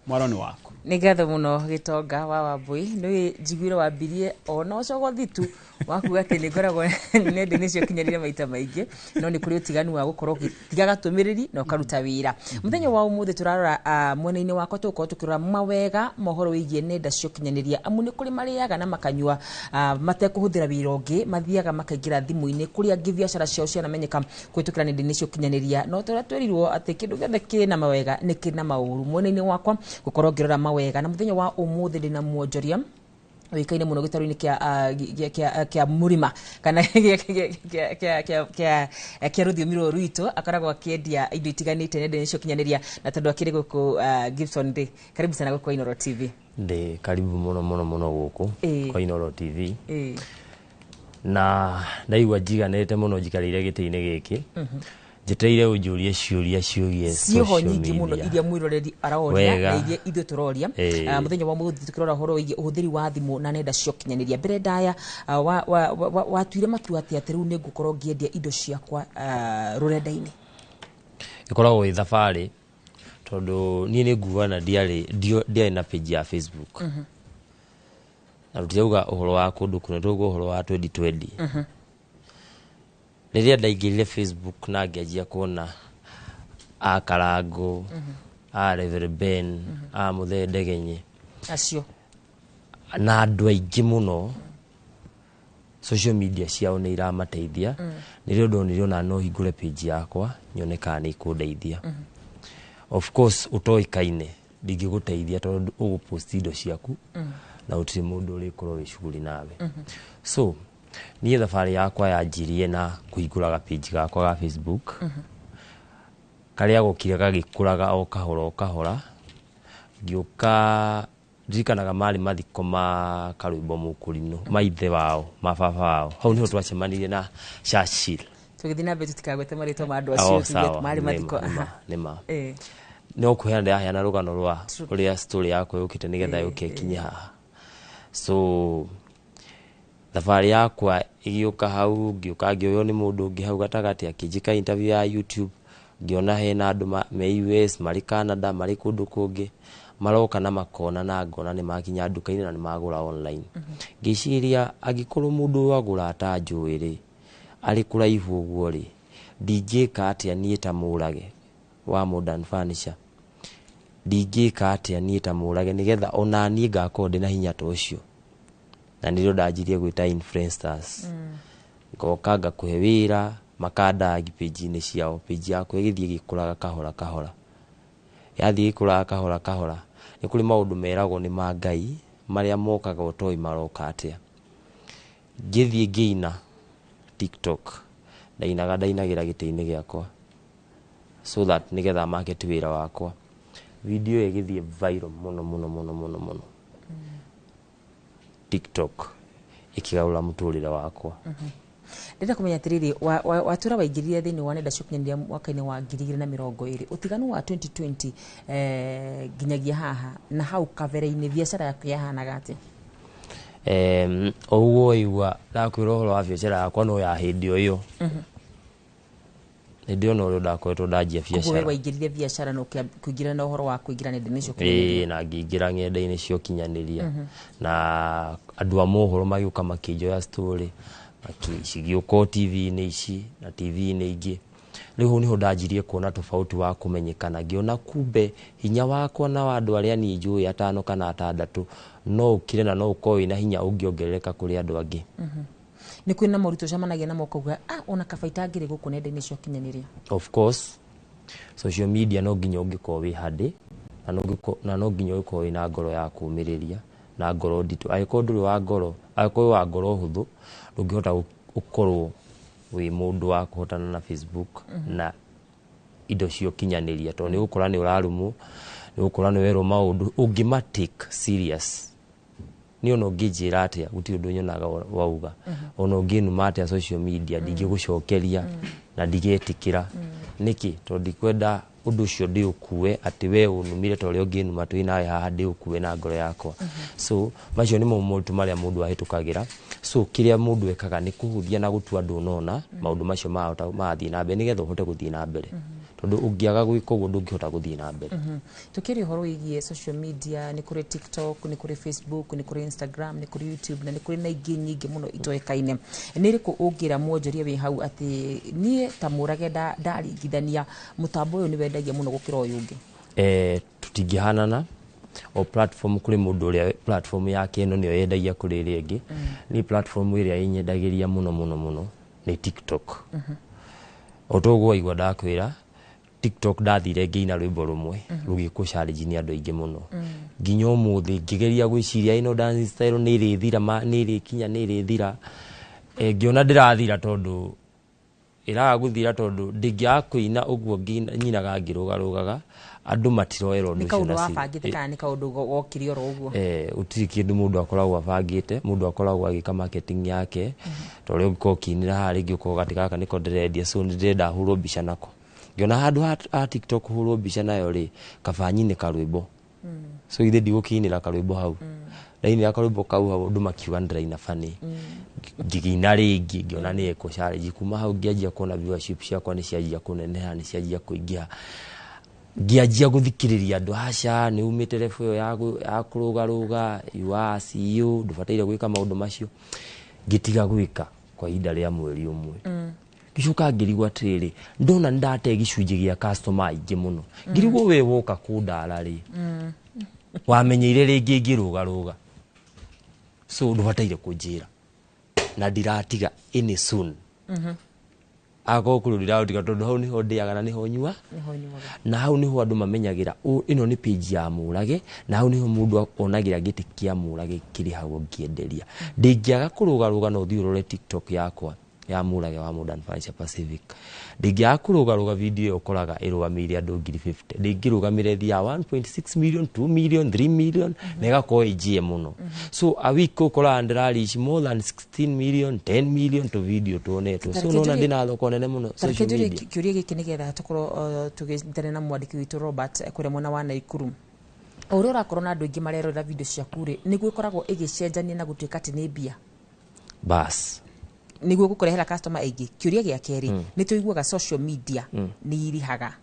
mwaro ni waku ni ngatho muno Gitonga wa Wambui ni njiguire wambirie ona ucogo thitu wakuga ati ni ngoragwo nende nicio kinyanire maita maingi no ni kuri utiganu wa gukorwo tigaga tumiriri no karuta wira muthenya wa umuthi turarora mwena-ini wakwa tuko tukirora mawega mohoro wigie nenda cio kinyaniria amu ni kuri mariaga na makanyua matekuhuthira wira ungi mathiaga makaingira thimu-ini kuria biacara ciao cianamenyeka kwitukira nenda cio kinyaniria no twerirwo ati kindu giothe kiri na mawega ni kiri na mauru mwena-ini wakwa gukorwo ngirora mawega na muthenya wa umuthi ndina muonjoria wikaine muno gitaru-ini kia murima kana kia ruthiumi ruru rwitu akoragwo akiendia indo itiganite nenda cio kinyaniria na tondu akiri guku Gibson Day karibu sana guku Inoro TV Ndi karibu muno guku kwa Inoro TV na ndaigua njiganite muno njikarire giti-ini giki jeteire unjurie ciuria cio nyingi muno iria mwiroreri aroria na iria ithu turoria muthenya wa muthi tukirora horo wigi uhuthiri wa thimu na nenda cio kinyaniria mbere ndaya watuire matua ati riu ni ngukorwo ngiendia indo ciakwa rurenda-ini ikoragwo i thabari tondu nie ni nguana ndiari na page ya Facebook na rutiauga uhoro wa kundu kuno tuguo uhoro wa 2020 Niria ndaingirire Facebook na ngianjia kuona Karangu Reverend Ben Muthe Ndegenye acio na andu aingi muno social media ciao ni iramateithia nirio ndonire ona no hingure page yakwa nyone kana ni kundeithia of course utoikaine ndingiguteithia tondu ugupost indo ciaku na utiri mundu uri korwo wi shughuli nawe so niĩ thabarĩ yakwa yanjirie na kũhingũra page gakwa ga Facebook karĩa gũkire gagĩkũraga o kahora ngĩũka ndirikanaga marĩ mathiko ma Karũimbo Mũkũrinũ maithe wao mababa wao hau nĩho twacemanirie na Churchill tũgĩthiĩ na mbere tutikagwete marĩtwa ma andũ acio marĩ mathiko nĩma no kũheana ndaheana rũgano rwa ũrĩa story yakwa yũkĩte nĩgetha yũke kinye haha so thabarĩ yakwa igĩũka hau ngĩũka ngĩoywo nĩ mũndũ ũngĩ hau gatagatĩ akĩnjĩka interview ya YouTube ngĩona hena andũ me US marĩ Canada marĩ kũndũ kũngĩ maroka na makona na ngona nĩ makinya nduka-inĩ na nĩ magũra online ngĩciria angĩkorwo mũndũ ũyũ agũra atanjũĩ rĩ arĩ kũraihu ũguo rĩ ndingĩka atĩa niĩ ta mũrage wa Modern Furniture ndingĩka atĩa niĩ ta mũrage nĩgetha ona niĩ ngakorwo ndĩ na hinya ta ũcio na nĩrĩo ndanjirie gwĩta influencers ngoka ngakuhe wĩra makandagi page-inĩ ciao page yakwa ĩgĩthiĩ gĩkũraga kahora yathiĩ gĩkũraga kahora nĩ kũrĩ maũndũ meragwo nĩ ma Ngai marĩa mokaga ũtoĩ maroka atĩa ngĩthiĩ ngĩina TikTok ndainagĩra gĩtĩ-inĩ gĩakwa so that nĩgetha market wĩra wakwa video ĩgĩthiĩ viral mũno TikTok ikigaula muturire wakwa ndenda kumenya atiriri watura waingirire thini wa nenda cio kinyaniria mwaka-ini wa 2020 utiganu wa 2020 nginyagia haha na hau kabere-ini biacara yaku yahanaga ati ouguo igua ndakwĩra ũhoro wa biacara yakwa no ya hĩndĩ o ĩyo nĩ ndĩona ũrĩa ndakoretwo ndanjia biacara kuwe waingirire biacara no kuingira na ũhoro wa kuingira nenda-inĩ cio kinyanĩria na ngĩingĩra ng'enda-inĩ cio kinyanĩria na andũ a mohoro magĩũka makĩnjoya story makĩcigĩũka TV-inĩ ici na TV-inĩ ingĩ rĩu nĩho ndanjirie kuona tofauti wa kũmenyekana ngĩona kumbe hinya wakwa na wa andũ arĩa niĩ njũĩ 5 kana 6 no ũkire na no ũkorwo wĩna hinya ũngĩongerereka kũrĩ andũ angĩ ni kwina moritũ camanagia na mokuga ona kabaita ngire gũkũ nenda-inĩ cio kinyanĩria of course social media no nginya ũngĩkorwo wĩ handĩ na no nginya ũkorwo wĩna ngoro ya kũũmĩrĩria na ngoro nditũ angĩkorwo ndũrĩ wa ngoro angĩkorwo wa ngoro hũthũ ndũngĩhota ũkorwo wĩ mũndũ wa kũhotana na Facebook na indo cio kinyanĩria tondũ nĩ gũkora nĩ ũrarumwo nĩ gũkora nĩ werwo maũndũ ũngĩma take serious ni ono ngĩnjĩra atĩa gũtirĩ ũndũ nyonaga wauga ono ngĩnuma atĩa social media ndingĩgũcokeria na ndingĩetĩkĩra nĩkĩ tondũ ndikwenda ũndũ ũcio ndĩũkue atĩ we ũnumire ta ũrĩa ũngĩnuma twĩ nawe haha ndĩũkue na ngoro yakwa so macio nĩmo moritũ marĩa mũndũ ahĩtũkagĩra so kĩrĩa mũndũ ekaga nĩ kũhũthia na gũtua andũ nona maũndũ macio mathiĩ na mbere nĩgetha ũhote gũthiĩ na mbere tondu ungiaga gwika uguo ndungihota guthii na mbere. Tukiri horo igie social media, ni kuri TikTok, ni kuri Facebook, ni kuri Instagram, ni kuri YouTube na ni kuri na ingi nyingi muno itoekaine. Ni riku ungira mwonjoria wi hau ati nie ta murage ndaringithania mutambo uyu ni wendagia muno gukira uyu ungi? Tutingihanana o platform kuri mundu uria platform yake ino niyo yendagia kuri iri ingi. Ni platform iria inyendagiria muno ni TikTok. Otogo igwa ndakwira TikTok ndathire ngiina rwimbo rumwe rugiku challenge ni andu aingi muno. Nginya umuthi ngigeria gwiciria ino dance style ni iri thira ni iri kinya ni iri thira. Ngiona ndirathira tondu iraga guthira tondu ndingia kuina uguo nyinaga ngirugarugaga andu matiroerwo ni kaundu wabangite kana ni kaundu gokiri ro uguo? Utiri kindu mundu akoragwo abangite, mundu akoragwo agika marketing yake to rio ngokinira hari ngiko gatikaka niko ndirendia so ndirenda hurwo mbica nako. Ngiona handu ha TikTok hurwo mbica nayo ri kabanyine karwimbo. So ithe ndigukinira karwimbo hau. Raini akarwimbo kau hau ndu makiuga ndiraina fani. Ngigina ringi ngiona ni eko challenge kuma hau ngianjia kuona viewership ciakwa ni cianjia kuneneha ni cianjia kuingia. Ngianjia guthikiriria andu aca ni umite refu yo ya kurugaruga CEO ndubataire gwika maundu macio. Ngitiga gwika kwa ihinda ria mweri umwe. Gicuka ngirigwa atiriri ndona ndate gicunji gia customer aingi muno. Ngirigwo we woka kundara ri wamenyeire ringi ngirugaruga so ndubataire kunjira na ndiratiga any soon. Agokururira udiga tondu hau niho ndiaga na niho nyua na hau niho andu mamenyagira ino ni page ya Murage na hau niho mundu onagira giti kia Murage kiri hau ngienderia. Ndingiaga kurugaruga no thiurore TikTok yakwa ya Murage wa Modern Furniture Pacific. Ndingiaga kurugaruga video ukoraga irugamiire andu 50. Ndingirugamire thia 1.6 million, 2 million, 3 million nega ko ijie muno. So a week ukora ndirari more than 16 million, 10 million to video tuoneto. So nona ndina thoko nene muno social media. Kiuria giki nigetha tukoro tugitane na mwandiki witu Robert kure mwana wa Naikuru. Aurora korona andu ingi marerora video ciaku ri niguo ikoragwo igicenjania na gutuika ati ni bia. Bas niguo gukurehera customer aingi. Kiuria gia keri ni tuiguaga social media ni irihaga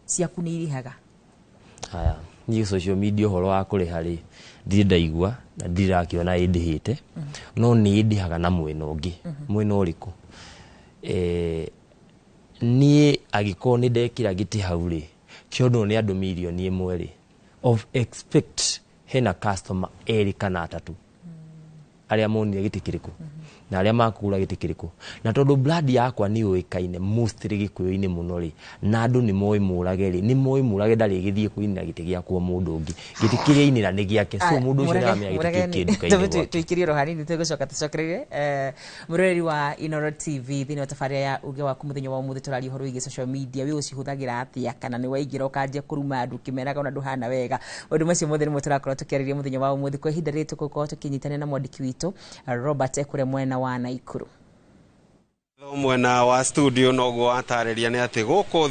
ciaku ni irihaga. Haya ni social media horo wa kuriha ri ndaigua na ndirakiona indihite no ni indihaga na mwena ungi mwena uriku ni agiko ni ndekira giti hau ri kiondo ni andu milioni imwe ri of expect hena customer eri kana atatu aria monire giti kiriku na aria makugura giti kiriku na tondu brand yakwa ni uikaine mostly gikuyu-ini muno ri na andu ni moi Murage ri ni moi Murage ndari githie kuina giti giakwa mundu ungi giti kiria inira ni giake so mundu ucio ndamenya giti kindu tuikirie rohani ni tugucoka tucokerere mureri wa Inoro TV thini wa tafaria ya uge wa kumuthenya wa umuthi turari horo igi social media wi ucihuthagira atia kana ni waingira ukanje kuruma andu kimeraga ona nduhana wega undu macio mothe ni muturakorwo tukiariria muthenya wa umuthi kwa ihinda ritu gukorwo tukinyitane na mwandiki witu Robert kure mwana wa Naikuru. Mwena wa studio nogo atariria ni ati guku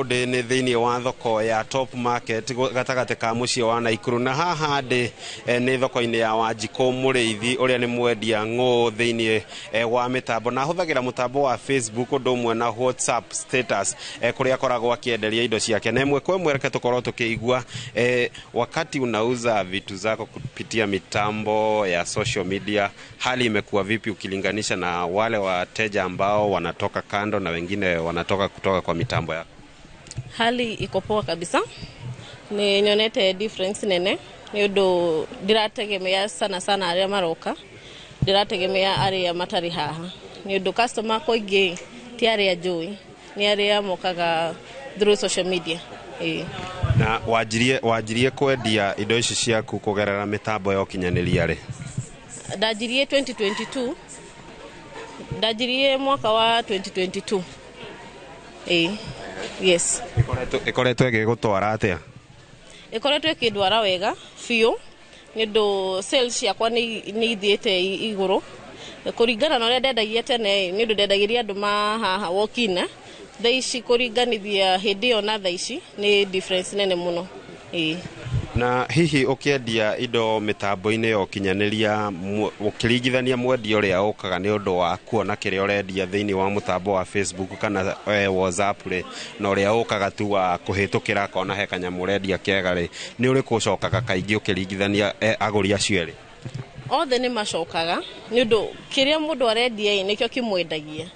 ndi ni thiini wa thoko ya Top Market gatagate ka mucio wa Naikuru na haha ndi ni thoko-ini ya Wanjiku Muriithi uria ni mwendia ng'u thiini wa mitambo na huthagira mutambo wa Facebook ndumwe na WhatsApp status kuria koragwo akienderia indo ciake na imwe kwa imwe reke tukorwo tukiigua wakati unauza vitu zako kupitia mitambo ya social media hali imekuwa vipi ukilinganisha na wale wateja ambao wanatoka kando na wengine wanatoka kutoka kwa mitambo yako? Hali iko poa kabisa. Ni nyonete difference nene. Ni undu ndirategemea sana aria maroka. Ndirategemea aria matari haha. Ni undu customer koingi ti aria njui. Ni aria mokaga through social media. Na wajirie kwendia indo ici ciaku kugerera mitambo ya ukinyaniria ri? Ndajirie 2022. Ndajirie mwaka wa 2022. Yes. Ikoretwo igigutwara atia? Ikoretwo ikindwara wega fiu nindo sales yakwa ni ithiete iguru kuringana na uria ndendagia tene nindo ndendagiria andu haha wokina thaici kuringanithia hindi yo na thaici ni difference nene muno. Na hihi ukiendia indo mitambo-ini ya ukinyaniria ukiringithania mwendia uria ukaga ni undu wa kuona kiria urendia thiini wa mutambo wa Facebook kana WhatsApp ri na uria ukaga tu wa kuhitukira kona he kanyamu urendia kega ri ni uriku ucokaga kaingi ukiringithania aguri acio ri? Othe ni macokaga ni undu kiria mundu arendia nikio kimwendagia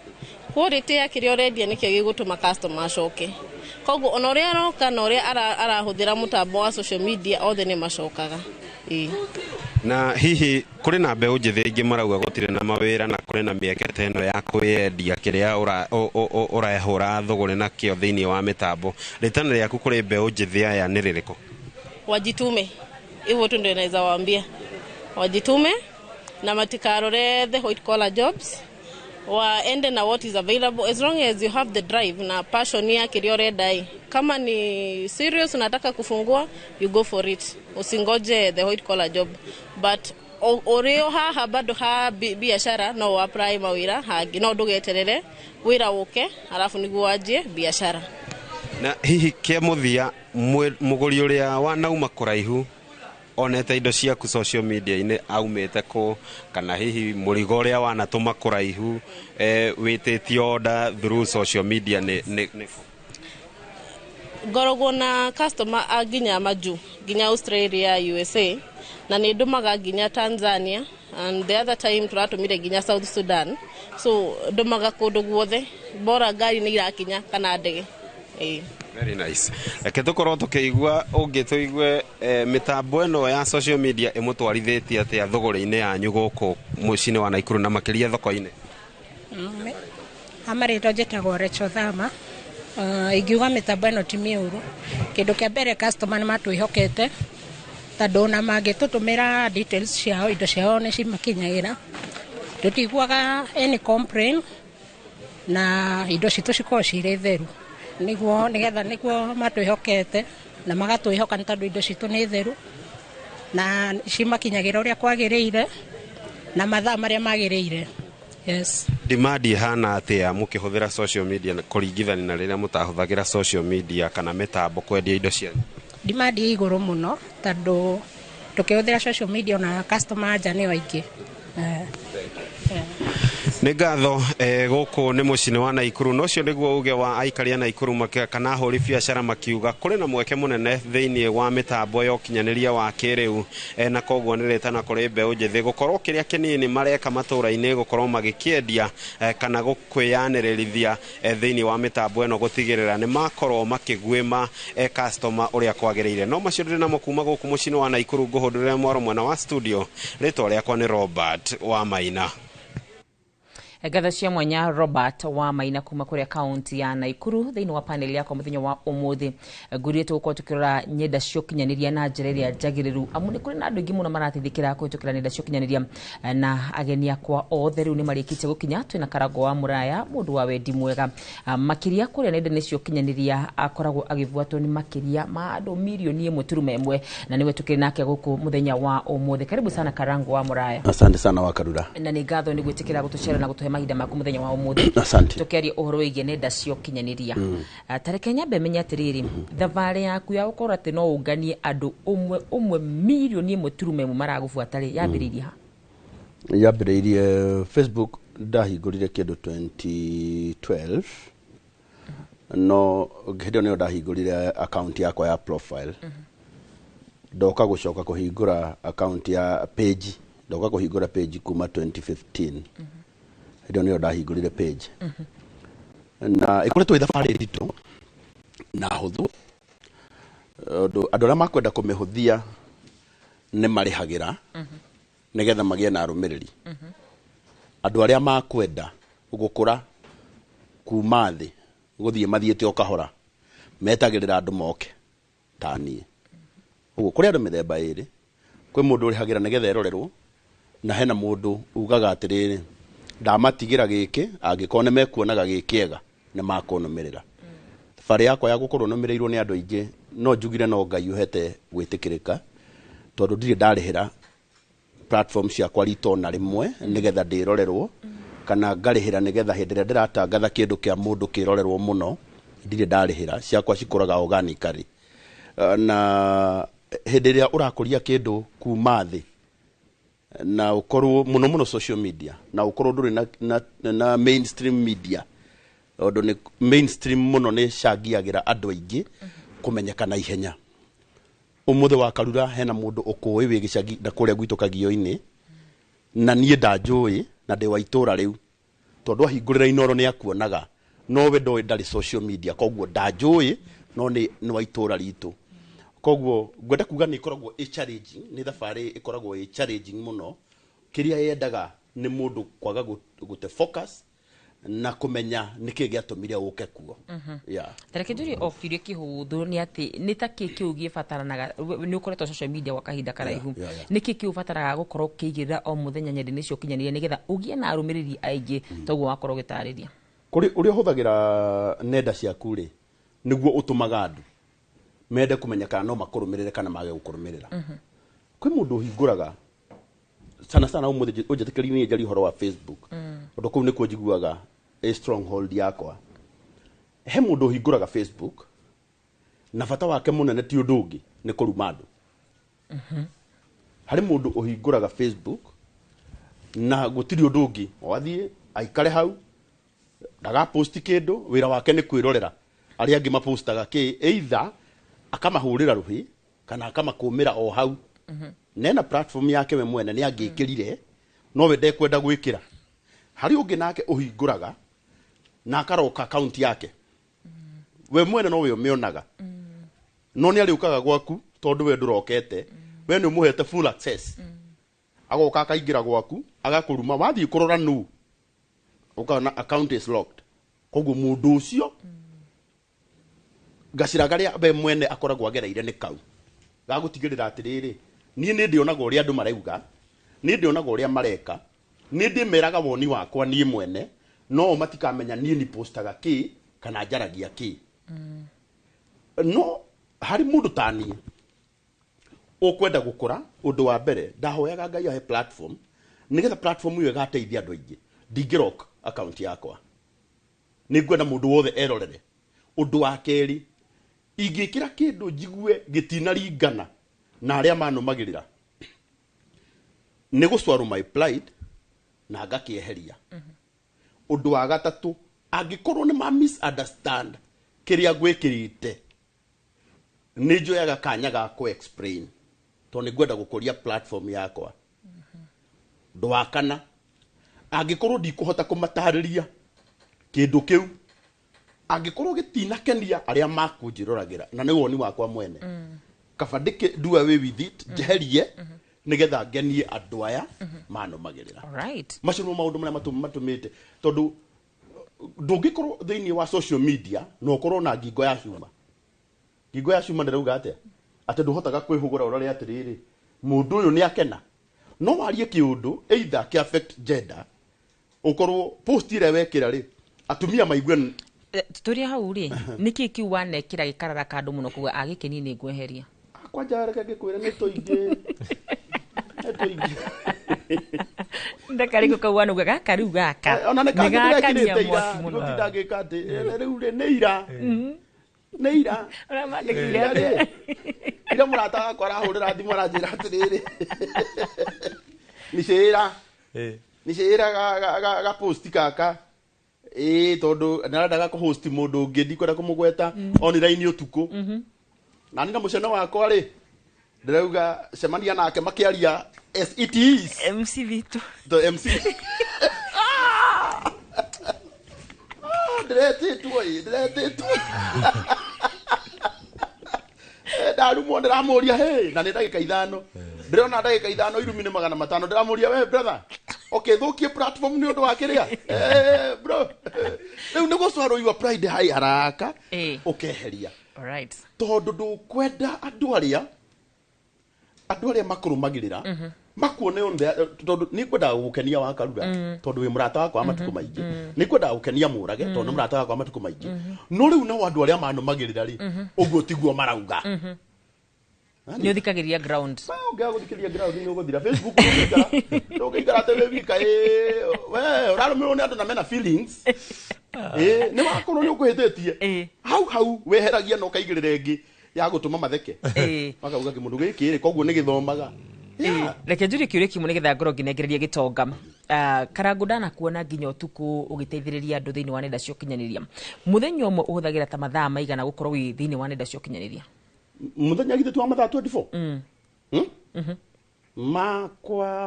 quality ya kiria urendia nikio gigutuma customer acoke. Koguo ona uria aroka na uria arahuthira mutambo wa social media othe ni macokaga. Na hihi kuri na mbeu njithi ingi marauga gutire na mawira na kuri na miekete eno ya kwiendia kiria urahura thuguri na kio thiini wa mitambo, ritana riaku kuri mbeu njithi aya ni ririko? Wajitume, hivyo tu ndio naweza waambia, wajitume na matikarore the white collar jobs, waende na what is available as long as you have the drive na passion ya kiria urendai. Kama ni serious unataka kufungua, you go for it, usingoje the white collar job. But oreo haha bado ha biashara no apply mawira hagi no ndugeterere wira uke alafu niguo wajie biashara. Na hihi ke muthia muguri uria wanauma kuraihu onete indo ciaku social media-ini aumite ku, kana hihi murigo uria wanatuma kuraihu wititie order through social media ni ngorogwo na customer aginya maju ginya Australia, USA na ni ndumaga ginya Tanzania, and the other time turatumire ginya South Sudan, so ndumaga kundu guothe bora ngari ni irakinya kana ndege. Very nice. Reke tukorwo tukiigua ungituigue mitambo eno ya social media imutwarithitie atia thuguri-ini yanyu guku mucini wa Naikuru na makiria thoko-ini? Amarito jetagwo Recho Thama. Ingiuga mitambo eno ti miuru. Kindu kia mbere customer nimatwihokete tondu na mangitutumira details ciao indo ciao ni cimakinyagira, tutiguaga any complaint na indo citu cikorwo cirĩ theru, niguo nigetha niguo matwihokete na magatwihoka tondu indo citu ni theru na cimakinyagira uria kwagiriire na mathaa maria magiriire. Yes. Demand hana atia mukihuthira social media kuringithania na riria mutahuthagira social media kana mitambo kwendia indo cianyu? Demand iguru muno tondu tukihuthira social media na customer nja ni aingi. Nĩ ngatho gũkũ nĩ mũciĩ wa Naikuru, na ũcio nĩguo uge wa aikari a Naikuru kana ahũri biacara makiuga kũrĩ na mweke mũnene thĩinĩ wa mĩtambo ya ũkinyanĩria wa kĩrĩu, na koguo nĩ rĩtana kũrĩ mbeũ njĩthĩ gũkorwo kĩrĩa kĩnini mareka matũũra-inĩ gũkorwo magĩkĩendia kana kwĩyanĩrĩrithia thĩinĩ wa mĩtambo ĩno gũtigĩrĩra nĩ makorwo makĩguĩma customer ũrĩa kwagĩrĩire. No macio ndĩrĩ namo kuma gũkũ mũciĩ wa Naikuru, ngũhũndũrĩra mwaro mwena wa studio, rĩtwa rĩakwa nĩ Robert wa Maina. Gatha cia mwanya Robert wa Maina kuma kuria kaunti ya Naikuru thiini wa panel yako muthenya wa umuthi. Ngurietu gukorwo tukirora nyenda cio kinyaniria na njira iria njagiriru, amu ni kuri na andu ingi muno maratithikira kuhitukira nyenda cio kinyaniria, na ageni akwa othe riu ni marikite gukinya. Twina Karago wa Muraya, mundu wa wendi mwega makiria kuria nenda cio kinyaniria akoragwo agivuatwo ni makiria ma andu milioni 1.1 na niwe tukiri nake guku muthenya wa umuthi. Karibu sana Karango wa Muraya. Asante sana Wakarura. Na ni ngatho ni gwitikira gutucera na gutuhe mahinda maku muthenya wa umuthi. Asante. Tukiaria uhoro wigie nenda cio kinyaniria. Tareke nyambe menya atiriri thabari yaku ya gukora ati no unganie andu umwe milioni 1.1 maragubuata ri yambiririe ha? Yambiririe Facebook ndahingurire kindu 2012. No gido ne ndahingurire account yakwa ya profile. Ndoka gucoka kuhingura account ya page. Ndoka kuhingura page kuma 2015. Ndio ndio ndahingurire page. Na ikoretwo ithabari rito na huthu. Andu aria makwenda kumihuthia ni marihagira nigetha magie na arumiriri. Andu aria makwenda gukura kuma thi guthie mathiete o kahora metagirira andu moke tanie. Uguo kuri andu mithemba iri, kwi mundu urihagira nigetha erorerwo, na hena mundu ugaga atiriri ndamatigira giki angikone mekuonaga gikiega ne makonomerera. Thabari yakwa ya gukorwo nomereirwo ni andu aingi no njugire no Ngai uhete gwitikirika tondu ndire ndarihira platform ciakwa rito na rimwe nigetha ndirorerwo kana ngarihira nigetha hindi ria ndiratangatha kindu kia mundu kirorerwo muno ndire ndarihira ciakwa cikuraga organically. Na hĩndĩ ĩrĩa ũrakũria kĩndũ kuma thĩ na ũkorwo mũno social media na ũkorwo ndũrĩ na mainstream media, tondũ nĩ mainstream mũno nĩ cangiagĩra andũ aingĩ kũmenyeka na ihenya. Ũmũthĩ wa Karura hena mũndũ ũkũĩ wĩ gĩcagi na kũrĩa gwitũ Kagio-inĩ, na niĩ ndanjũĩ na ndĩ wa itũra rĩu, tondũ ahingũrĩra Inooro nĩ akuonaga, no we ndarĩ social media, koguo ndanjũĩ no nĩ wa itũra ritũ. Koguo ngwenda kuga nĩ ikoragwo challenging, nĩ thabarĩ ikoragwo challenging mũno. Kĩrĩa yendaga nĩ mũndũ kwaga gũte focus na kũmenya nĩkĩ gĩatũmire ũke kuo. Tareke njũrie o kĩũria kĩhũthũ nĩ atĩ nĩ ta kĩ kĩu gĩbataranaga, nĩ ũkoretwo social media gwa kahinda karaihu, nĩ kĩ kĩu ũbataraga gũkorwo kĩigĩrĩra o mũthenya nyenda-inĩ cia ũkinyanĩria nĩgetha ũgĩe na arũmĩrĩri aingĩ toguo wakorwo ũgĩtarĩria? Kũrĩ ũrĩa ũhũthagĩra nenda ciaku rĩ, nĩguo ũtũmaga andũ mende kũmenyeka no makũrũmĩrĩre kana mage gũkũrũmĩrĩra. Kwĩ mũndũ ũhingũraga sana ũmũthĩ ũnjĩtĩkĩrie niĩ njari ũhoro wa Facebook, tondũ kũu nĩkuo njiguaga stronghold yakwa. He mũndũ ũhingũraga Facebook na bata wake mũnene ti ũndũ ũngĩ nĩ kũruma andũ. Harĩ mũndũ ũhingũraga Facebook na gũtirĩ ũndũ ũngĩ, athiĩ aikare hau ndagaposti kĩndũ, wĩra wake nĩ kwĩrorera arĩa angĩ mapostaga either akamahũrĩra rũhĩ kana akamakũmĩra o hau. Nena platform yake we mwene nĩ angĩkĩrire, no we ndekwenda gwĩkĩra. Harĩ ũngĩ nake ũhingũraga na akaroka account yake, we mwene no we ũmĩonaga, no nĩ arĩũkaga gwaku tondũ we ndũrokete, we nĩ ũmũhete full access, agoka akaingĩra gwaku agakũruma, wathiĩ kũrora nũ ũkaona account is locked. Koguo mũndũ ũcio gacira garĩa we mwene akoragwo agereire nĩ kau gagũtigĩrĩra atĩrĩrĩ, niĩ nĩ ndĩonaga ũrĩa andũ marauga, nĩ ndĩonaga ũrĩa mareka, nĩ ndĩmeraga woni wakwa niĩ mwene, no matikamenya niĩ ni postaga kĩ kana njaragia kĩ. No harĩ mũndũ ta niĩ ũkwenda gũkũra, ũndũ wa mbere ndahoyaga Ngai ahe platform nĩgetha platform ĩyo ĩgateithia andũ aingĩ. Ndingĩrock account yakwa, nĩ ngwenda mũndũ wothe erorere. Ũndũ wa kerĩ, ingĩkĩra kĩndũ njigue gĩtinaringana na arĩa manũmagĩrĩra, nĩ gũcwarwo my pride na ngakĩeheria. Ũndũ wa gatatũ, angĩkorwo nĩ ma misunderstand kĩrĩa gwĩkĩrĩte, nĩ njoyaga kanya ga explain, tondũ nĩ ngwenda gũkũria platform yakwa. Ũndũ wa kana, angĩkorwo ndikũhota kũmatarĩria kĩndũ kĩu, angĩkorwo gĩtinakenia arĩa makũnjĩroragĩra na nĩ woni wakwa mwene, kaba do away with it, njeherie nĩgetha ngenie andũ aya manũmagĩrĩra. Macio nĩ maũndũ marĩa matũmĩte, tondũ ndũngĩkorwo thĩinĩ wa social media na ũkorwo na ngingo ya cuma. Ngingo ya cuma ndĩrauga atĩa? Atĩ ndũhotaga kwĩhũgũra ũrore atĩrĩrĩ, mũndũ ũyũ nĩ akena, no warie kĩũndũ either kĩ affect gender, ũkorwo post ĩrĩa wekĩra rĩ, atumia maigue turia hau ri niki kiu wanekira gikarara kandu muno kuga agikeni ni ngweheria kwanja reke ngikwira ni toingi ndakari ko kawana uga kariu gaka ona ne kangikirite ira ndagika ati riu ri ni ira ona mandikire ira murata akora hurira thimu aranjira atiriri ni cira ga post kaka tondu narandaga ku host mundu ungi ndikwenda kumugweta online utuku na nina muceno wakwa ri ndirauga cemania nake makiaria as it is MC Vitu the MC ndiretitwo ndarumo ndiramuria he na ni ndagika 5 ndirona ndagika 5 irumi ni 500 ndiramuria we brother okay thukie platform ni undu wa kiria bro riu ni gucwarwo your pride high haraka ukeheria alright tondu ndukwenda andu aria makurumagirira makuone tondu ni kwenda gukenia wa Karura tondu wi murata wakwa matuko maingi ni kwenda gukenia murage tondu murata wakwa matuko maingi no riu no andu aria manumagirira ri uguo tiguo marauga ni uthikagiria ground unga guthikiriria ground ni uguthira Facebook ndugikara tele wika we urarumirwo ni andu na mena feelings ni wakorwo ni ukuhithetie hau weheragia no kaigirire ngi ya gutuma matheke makauga kimundu giki ri koguo ni githomaga reke njuri kiuri kimwe nigetha ngoro nginengereria gitonga Karangu ndana kuona nginya utuku ugiteithiriria andu thiini wa nenda cio kinyaniria muthenya umwe uhuthagira ta mathaa maigana gukorwo wi thiini wa nenda cio kinyaniria muthenya githe twa mathaa 24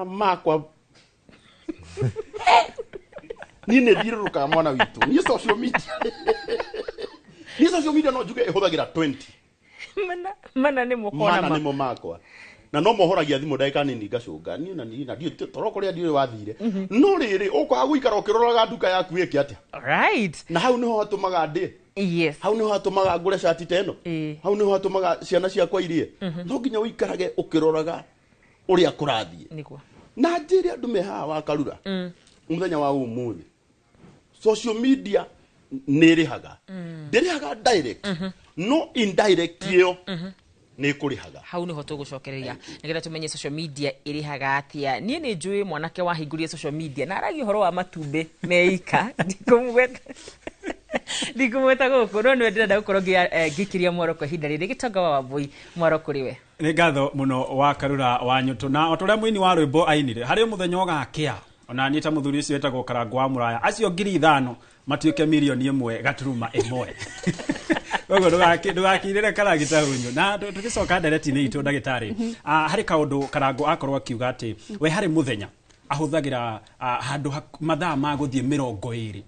makwa nine thiruruka mwana witu ni social media no njuge ihuthagira 20 mana ni mukona mana ni makwa na no mohoragia thimu ndaika nini ngacunga ni na ndio toroko ria ndio wathire no riri ukwa guikara ukiroraga nduka yaku iki atia right na hau niho hatumaga ndi yes hau niho hatumaga ngure shati teno hau niho hatumaga ciana ciakwa irie no nginya uikarage ukiroraga uria kurathie niguo na njiri andu meha wa karura muthenya wa umuthi social media nirihaga ndirihaga direct no indirect yo ni kurihaga hau niho tugucokereria nigetha tumenye social media irihaga atia nie ni njui mwanake wahingurie social media na aragi horo wa matumbe meika ndikumweta guku no nwe ndenda gukorwo ngikiria mwaroko hinda riri gitonga wa Wambui mwaroko riwe ni ngatho muno wa Karura wa Nyutu na otoria muini wa rwimbo ainire hari muthenya ugakia ona nyita muthuri ucio etagwo Karangu wa Muraya acio 5,000 matuike milioni 1.1 Ogo ndugakirire Karangu tahunyo na tugicoka ndereti-ini itu ndagitari hari kaundu Karangu akorwo akiuga ati we hari muthenya ahuthagira handu mathaa ma guthie 20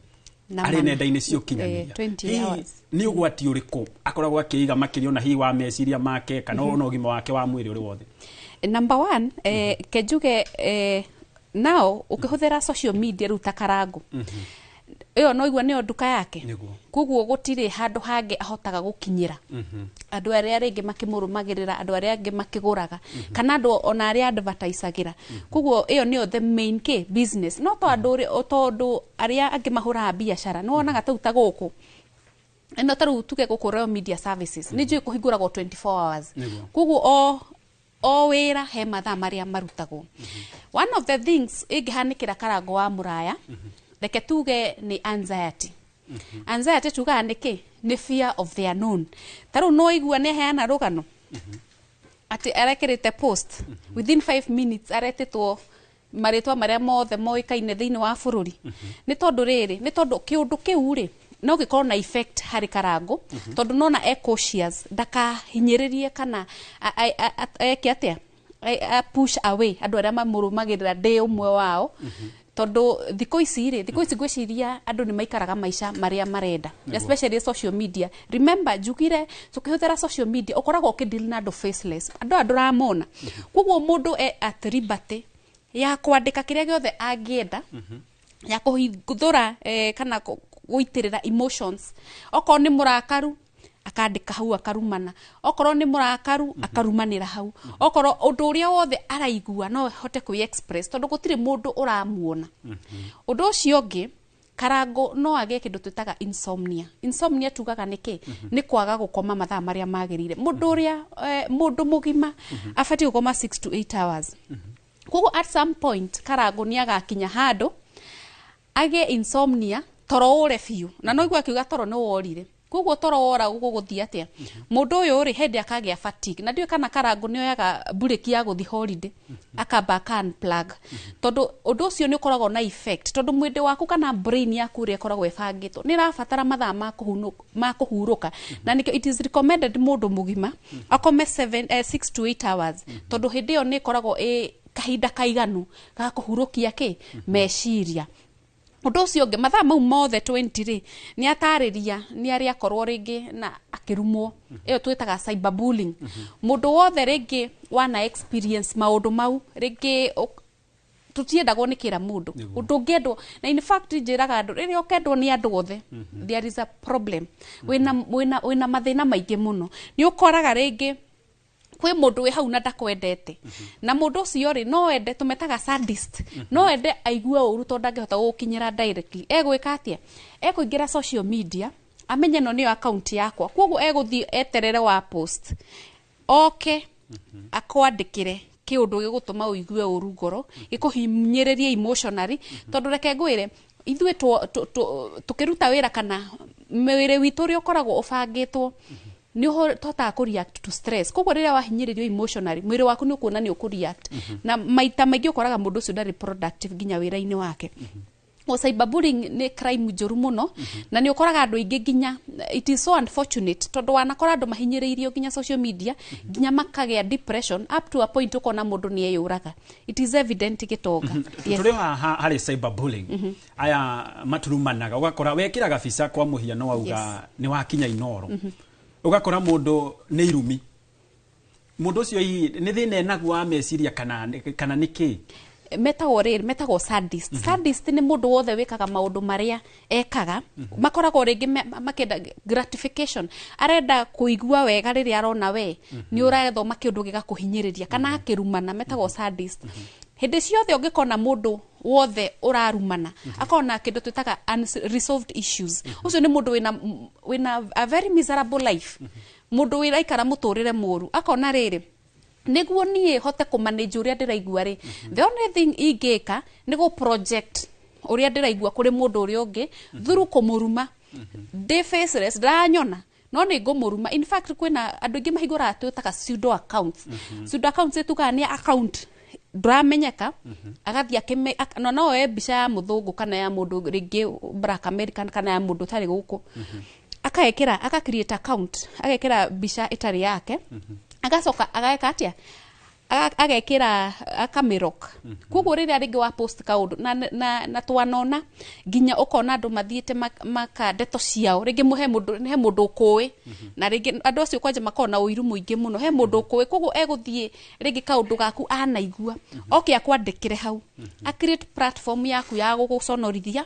ari nenda-ini cio kinyaniria 20 hours ni ugwati uriku akoragwo akiiga makirio na hi wa meciria make kana ona ugima wake wa mwiri uri wothe number 1 kejuge now ukihuthira social media ruta Karangu iyo no igwa ni nduka yake kuguo gutire handu hange ahotaga gukinyira andu aria ringi makimurumagirira andu aria angi makiguraga kana andu ona aria advertisagira kuguo iyo ni the main business no to andu aria angi mahura biashara no onaga tauta guku eno taru tuke gukoreo media services ni njui kuhinguragwo 24 hours kuguo o wira he mathaa maria marutagwo one of the things igihanikira Karangu wa Muraya reke tuge ni anxiety anxiety tuga ni fear of the unknown taru no igua ne heana rugano ati arekirite post within 5 minutes aretitwo maritwa maria mothe moikaine thiini wa bururi ni tondu riri ni tondu kiundu kiu ri no gikorwo na effect hari Karangu tondu nona cautious ndakahinyiririe kana atia push away andu aria mamurumagirira ndi umwe wao tondu thiko ici gwiciria andu ni maikaraga maisha maria marenda especially social media remember jugire tukihuthira social media ukoragwo ukideal na andu faceless andu ramona kuguo mundu at liberty ya kwandika kiria giothe angienda ya kuhithura kana guitirira emotions oko ni murakaru akandika hau akarumana okorwo ni murakaru akarumanira hau okorwo undu uria wothe araigua no hote ku express tondu gutire mundu uramuona undu ucio ungi Karangu no age kindu twitaga insomnia tugaga niki ni kwaga gukoma mathaa maria magirire mundu uria mundu mugima afati gukoma 6 to 8 hours kugo at some point Karangu ni agakinya handu age insomnia toro ure fiu na no igwa kiuga toro no worire kuguo toro wora guguthia atia mundu uyu ri hendi akagia fatigue na ndio kana Karangu ni oyaga bureki ya guthi holiday akamba can plug tondu undu ucio ni ukoragwo na effect tondu mwende waku kana brain yaku ri ikoragwo ebangitwo ni rabatara mathaa ma kuhuruka na nikio it is recommended mundu mugima akome 6 to 8 hours tondu hindi yo ni ikoragwo kahinda kaiganu ga kuhurukia meciria undu ucio ungi mathaa mau mothe 20 ri ni atariria ni ari akorwo ringi na akirumwo iyo twitaga cyberbullying mundu wothe ringi wana experience maundu mau ringi tutiendagwo ni kira mundu undu ngendwo na in fact njiraga andu riri okendwo ni andu othe there is a problem wina mathina maingi muno ni ukoraga ringi kwe mundu we hau na ndakwendete na mundu ucio ri no ende tumetaga sadist no ende aigua uru tondu angihota gukinyira directly egwika atia ekuingira social media amenye no ni account yakwa koguo eguthi eterere wa post okay akwandikire kiundu gigutuma uigue uru ngoro gikuhinyiriria emotionally tondu reke ngwire ithuĩ tukiruta wira kana mwĩrĩ witũ ri ukoragwo ubangitwo ni ho tota ku react to stress koguo riria wahinyiririo emotionally mwiri waku ni ukuona ni ukureact na maita maingĩ ũkoraga mũndũ ũcio ndarĩ productive nginya wĩra-inĩ wake o cyberbullying ni crime njũru muno na ni ũkoraga andũ aingĩ nginya it is so unfortunate tondũ wanakora andũ mahinyĩrĩirio nginya social media nginya makagĩa depression up to a point ukona mũndũ ni eyũraga it is evident gĩtonga tũrĩ harĩ cyberbullying aya maturumanaga ũgakora wekĩra gabica kwa mũhiano wauga ni wakinya Inoro ugakora mundu ni irumi mundu ucio ni thina naguo wa meciria kana niki metagwo sadist sadist ni mundu wothe wikaga maundu maria ekaga makoragwo ringi makenda gratification arenda kuigua wega riria arona we ni urathoma kindu gigakuhinyiriria kana akirumana metagwo sadist hindi ciothe ungikona mundu wothe urarumana akona kindu twitaga unresolved issues ucio ni mundu wina a very miserable life mundu wiraikara muturire muru akona riri niguo nie hote ku manage uria ndiraigua ri the only thing ingika ni go project uria ndiraigua kuri mundu uria ungi through kumuruma de faceless ndanyona no ni ngumuruma in fact kwina andu ingi mahigura twitaga pseudo accounts pseudo accounts tuka ni account dramenyeka agathia no mbica ya muthungu kana ya mundu ringi black American kana ya mundu tari guku aka create account agekira mbica itari yake agacoka ageka atia agekira akamirok koguo riria ringi wa post kaundu na twanona nginya ukona andu mathiete maka ndeto ciao ringi muhe mundu ukui na ringi andu acio kwanja makona uiru muingi muno he mundu ukui koguo eguthie ringi kaundu gaku anaigua oke akwandikire hau a create platform yaku ya guguconorithia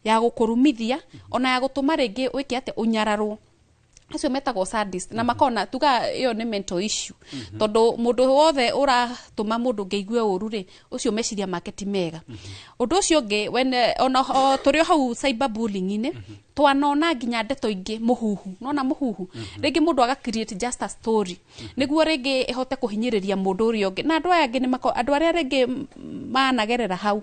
ya gukurumithia ona ya gutuma ringi wiki ate unyararwo acio metagwo sadist na makona tuga iyo ni mental issue tondu mundu wothe uratuma mundu ngeigue uru ri ucio meciria make ti mega undu ucio ngi ona turio hau cyberbullying ine twanona nginya ndeto ingi muhuhu nona muhuhu ringi mundu aga create just a story niguo ringi ihote kuhinyiriria mundu urio ungi na andu aya ngi ni andu aria ringi managerera hau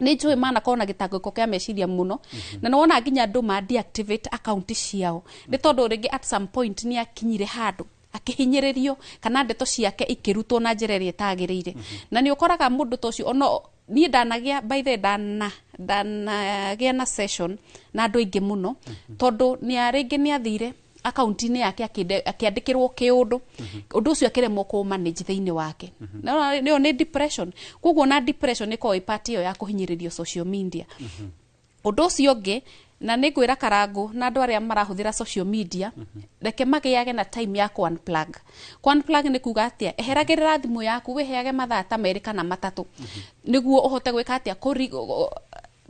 ni njui mana kona gitangiko kia meciria muno na nona nginya andu ma deactivate account ciao ni tondu ringi at some point ni akinyire handu akihinyiririo kana ndeto ciake ikirutwo na njira iria itagirire na ni ukoraga mundu tocio ono ni ndanagia by the ndanagia na session na andu ingi muno tondu ni aringi ni athire account ni yake akiandikirwo kiundu undu ucio akiremwo ku manage thiini wake no ni depression koguo na depression ni ko ipati yo ya kuhinyiririo social media undu ucio ngi na ni ngwira karangu na andu aria marahuthira social media reke magiage na time ya ku unplug ni kuga atia eheragirira thimu yaku wiheage mathaa ta meri kana matatu niguo uhote gwika atia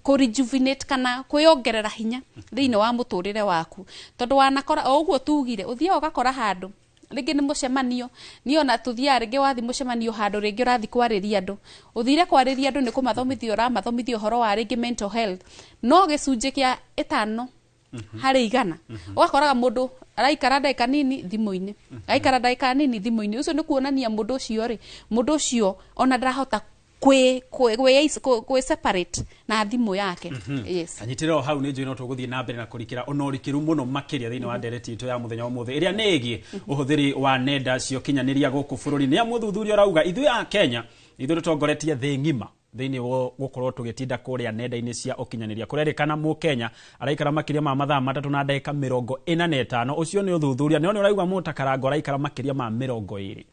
ku rejuvenate kana kwiongerera hinya thiini wa muturire waku tondu wanakora oguo tugire uthia ugakora handu ringi ni mucemanio ni ona tuthia ringi wathi mucemanio handu ringi urathi kwariria andu uthire kwariria andu ni kumathomithio ramathomithio horo wa ringi mental health no gicunje kia 5 hari 100 ugakoraga mundu araikara ndaika nini thimu-ini aikara ndaika nini thimu-ini ucio ni kuonania mundu ucio ri mundu ucio ona ndarahota kwe separate na thimu yake yes anyitira hau ni njui no tuguthie na mbere na kurikira onorikiru muno makiria thiini wa ndereti itu ya muthenya wa muthe iria negie uhuthiri wa nenda cio kinyaniria guku bururi ni amuthuthuria rauga ithui a Kenya ithui tongoretie thi ngima thiini wo gukorwo tugitinda kuria nenda-ini cia ukinyaniria kurerikana mu Kenya araikara makiria ma mathaa 3 na ndagika 45 ucio ni uthuthuria ni urauga mutakarango araikara makiria ma 20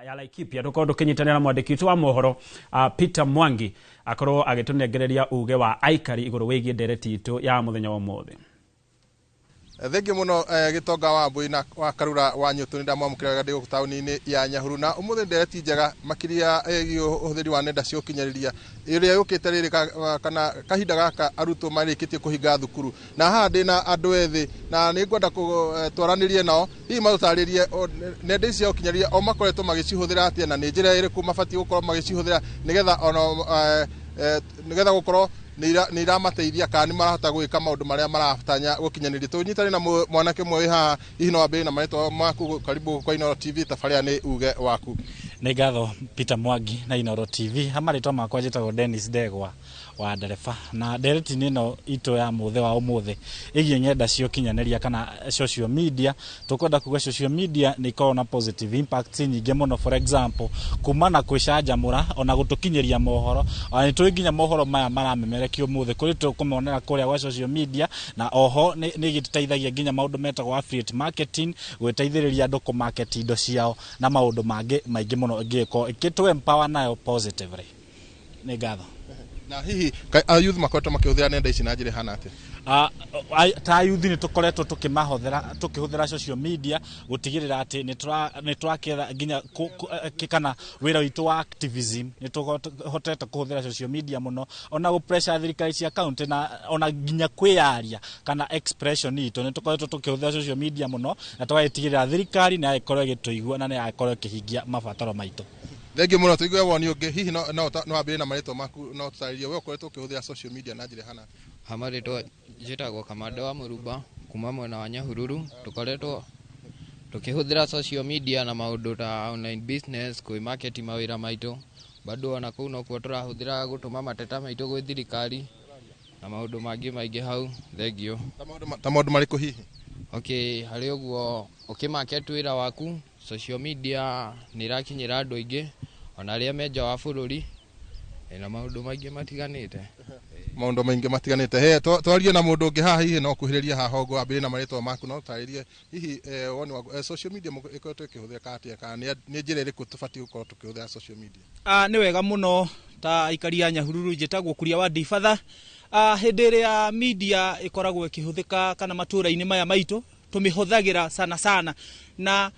ya Laikipia tukondo kinyitanira mwandiki witu wa mohoro Peter Mwangi akorwo agitunengereria uge wa aikari iguru wigie ndereti itu ya muthenya wa mothe. Thengi muno gitonga wa Mbui wa Karura wa Nyutu nda mwamukira ndi guku tauni-ini ya Nyahuru na umuthe ndereti njega makiria uhuthiri wa nenda cio kinyariria iria yukite riri kana kahinda gaka arutwo marikitie kuhinga thukuru na haha ndina andu ethi na ni ngwenda twaranirie nao hihi matutaririe nenda cio kinyariria o makoretwo magicihuthira atia na ni njira iriku mabati gukorwo magicihuthira nigetha ona nigetha gukorwo ni iramateithia kana ni marahota gwika maundu maria marafatanya gukinyaniria tunyitane na mwanake mwe ha hihi no ambe na maitwa maku karibu kwa Inoro TV tafaria ni uge waku. Nĩ ngatho Peter Mwangi na Inooro TV. Hamarĩtwa makwa njĩtagwo Dennis Ndegwa wa ndereba, na ndereti-inĩ ĩno itũ ya mũthĩ wa ũmũthĩ ĩgiĩ ng'enda cia ũkinyanĩria kana social media. Tũkwenda kuga social media nĩ ikoragwo na positive impact nyingĩ mũno, for example kumana kwĩcanjamũra ona gũtũkinyĩria mohoro. Nĩ tũĩ nginya mohoro maya maramemerekio ũmũthĩ kũrĩ tũkũmonera kũrĩa gwa social media, na oho nĩ gĩtũteithagia nginya maũndũ metagwo affiliate marketing, gwĩteithĩrĩria andũ kũmarket indo ciao na maũndũ mangĩ maingĩ mũno ĩngĩkorwo ĩkĩtũ empower nayo positively. Nĩ ngatho. Na hihi youth makoretwo makĩhũthĩra nenda ici na njĩra hana atĩ? Ta youth nĩ tũkoretwo tũkĩhũthĩra social media gũtigĩrĩra atĩ nĩ tũrakĩetha nginya kana wĩra witũ wa activism nĩ tũhotete kũhũthĩra social media mũno, ona gũ pressure thirikari cia county na ona nginya kwĩyaria kana expression itũ nĩ tũkoretwo tũkĩhũthĩra social media mũno, na tũgagĩtigĩrĩra thirikari nĩ yakorwo ĩgĩtũigua na nĩ yakorwo ĩkĩhingia mabataro maitũ. Thengi mũno tũigue woni ũngĩ, hihi no wambĩrĩrie na marĩtwa maku, no tũtarĩrie we ũkoretwo ũkĩhũthĩra social media na njĩra hana? Hamarĩtwa njĩtagwo Kamande wa Mũrumba kuma mwena wa Nyahururu. Tũkoretwo tũkĩhũthĩra social media na maũndũ ta online business, kwĩ market mawĩra maitũ, bado ona kũu no kuo tũrahũthĩra gũtũma mateta maitũ gwĩ thirikari na maũndũ mangĩ maingĩ hau. Thengio. Ta maũndũ marĩkũ hihi? Okay, harĩ ũguo ũkĩmarket wĩra waku, social media nĩ ĩrakinyĩra andũ aingĩ ona arĩa menja wa bũrũri na maũndũ maingĩ matiganĩte. Maũndũ maingĩ matiganĩte. He twarie na mũndũ ũngĩ haha, hihi no kuhĩrĩria haha ũguo ambĩrĩrie na marĩtwa maku, no tarĩrie hihi woni wa social media ĩkoretwo ĩkĩhũthĩka atĩa, kana nĩ njĩra ĩrĩkũ tũbatiĩ gũkorwo tũkĩhũthĩra social media? Nĩ wega mũno ta aikari a Nyahururu, njĩtagwo Kuria wa Ndifatha. Hĩndĩ ĩrĩa media ĩkoragwo ĩkĩhũthĩka kana matũũra-inĩ maya maitũ tũmĩhũthagĩra sana na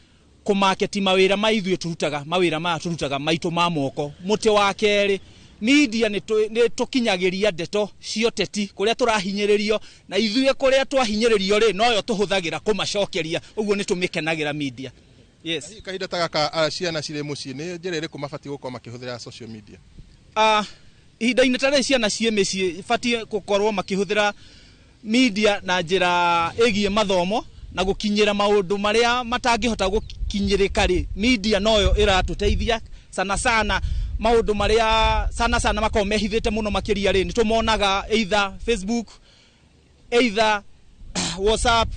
kũmarketi mawĩra ma ithuĩ tũrutaga, mawĩra maya tũrutaga maitũ ma moko. Mũtĩ wa kerĩ, media nĩ tũkinyagĩria ndeto cio teti kũrĩa tũrahinyĩrĩrio, na ithuĩ kũrĩa twahinyĩrĩrio rĩ noyo tũhũthagĩra kũmacokeria, ũguo nĩ tũmĩkenagĩra media. Yes. Kahinda ta gaka ciana cirĩ mũciĩ nĩ njĩra ĩrĩkũ mabatiĩ gũkorwo makĩhũthĩra social media? Ihinda-inĩ ta rĩrĩ ciana ciĩ mĩciĩ batiĩ gũkorwo makĩhũthĩra media na njĩra ĩgiĩ mathomo na gũkinyĩra maũndũ marĩa matangĩhota gũkinyĩrĩka rĩ, media noyo ĩratũteithia sana maũndũ marĩa sana makorwo mehithĩte mũno makĩria rĩ, nĩ tũmonaga either Facebook, either WhatsApp,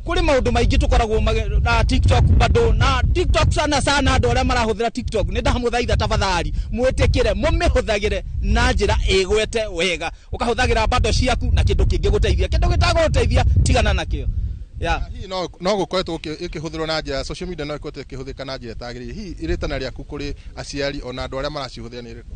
kũrĩ maũndũ maingĩ tũkoragwo na TikTok bado, na TikTok sana andũ arĩa marahũthĩra TikTok nĩ ndamũthaitha tafadhali mwĩtĩkĩre mũmĩhũthagĩre na njĩra ĩgwete wega, ũkahũthagĩra bado ciaku na kĩndũ kĩngĩ gũteithia, kĩndũ gĩtagũteithia tigana nakĩo. Hihi no gũkoretwo ĩkĩhũthĩrwo na njĩra, social media no ĩkoretwo ĩkĩhũthĩka na njĩra tagĩrĩire, hihi ĩrĩtana rĩaku kũrĩ aciari ona andũ arĩa maracihũthĩra nĩ rĩrĩkũ?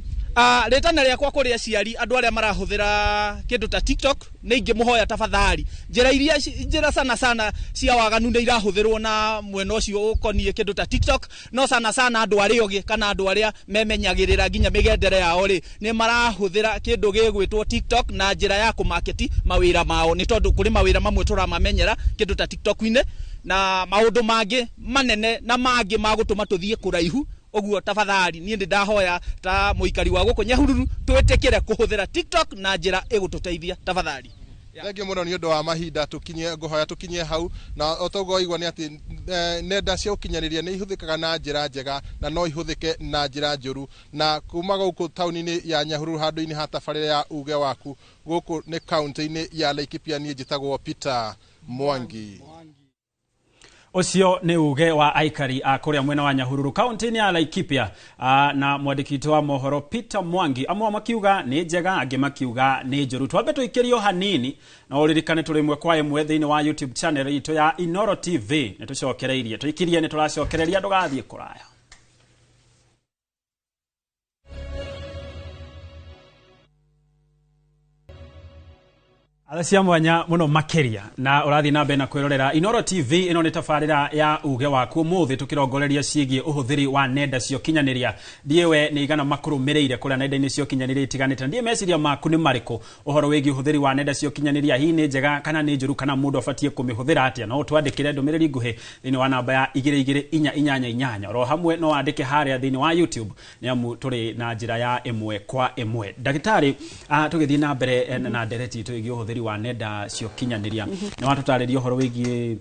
Rĩtana rĩakwa kũrĩ aciari andũ arĩa marahũthĩra kĩndũ ta TikTok nĩ ingĩmũhoya tafadhali, njĩra sana cia waganu nĩ irahũthĩrwo na mwena ũcio ũkoniĩ kĩndũ ta TikTok, no sana andũ arĩa ogĩ kana andũ arĩa memenyagĩrĩra nginya mĩgendere yao rĩ, nĩ marahũthĩra kĩndũ gĩgwĩtwo TikTok na njĩra ya kũmarketi mawĩra mao, nĩ tondũ kũrĩ mawĩra mamwe tũramamenyera kĩndũ ta TikTok-inĩ na maũndũ mangĩ manene na mangĩ magũtũma tũthiĩ kũraihu. Ũguo tafadhali niĩ ndĩ ndahoya ta mũikari wa gũkũ Nyahururu twĩtĩkĩre kũhũthĩra TikTok na njĩra ĩgũtũteithia tafadhali. Thengiũ mũno nĩ ũndũ wa mahinda, ngũhoya tũkinyie hau, na otoguo igua nĩ atĩ nenda cia ũkinyanĩria nĩ ihũthĩkaga na njĩra njega na no ihũthĩke na njĩra njũru, na kuma gũkũ taũni-inĩ ya Nyahururu handũ-inĩ ha tabarĩra ya uge waku, gũkũ nĩ kaunti-inĩ ya Laikipia, niĩ njĩtagwo Peter Mwangi. Ucio nĩ uge wa aikari a kũrĩa mwena wa Nyahururu kaunti-inĩ ya Laikipia, na mwandĩki wa mohoro Peter Mwangi. Amwe makiuga nĩ njega, angĩ makiuga nĩ njũru. Twambe tũikĩrio hanini na ũririkane tũrĩ ĩmwe kwa ĩmwe thĩinĩ wa YouTube channel itũ ya Inooro TV. Nĩ tũcokereirie, tũikirie nĩ tũracokereria, ndũgathiĩ kũraya. Cia mwanya muno makeria na urathi na mbere na kwirorera Inooro TV. Ino nĩ tabarĩra ya uge waku ũmũthĩ tũkĩrongoreria ciĩgiĩ ũhũthĩri wa nenda cia ũkinyanĩria. Ndiwe nĩ igana makũrũmĩrĩire kũrĩa nenda-inĩ cia ũkinyanĩria itiganĩte. Ndiye meciria maku nĩ marĩkũ ũhoro wĩgiĩ ũhũthĩri wa nenda cia ũkinyanĩria? Hihi nĩ njega kana nĩ njũru, kana mũndũ abatiĩ kũmĩhũthĩra atĩa? No twandĩkĩre ndũmĩrĩri nguhĩ thĩinĩ wa namba ya 2288. Ro hamwe no wandĩke harĩa thĩinĩ wa YouTube, nĩ amu tũrĩ na njĩra ya ĩmwe kwa ĩmwe. Ndagĩtarĩ, tũgĩthiĩ na mbere na ndereti itũ ĩgiĩ ũhũthĩri wa nenda cio kinyanĩria nĩ watũtarĩria ũhoro wĩgiĩ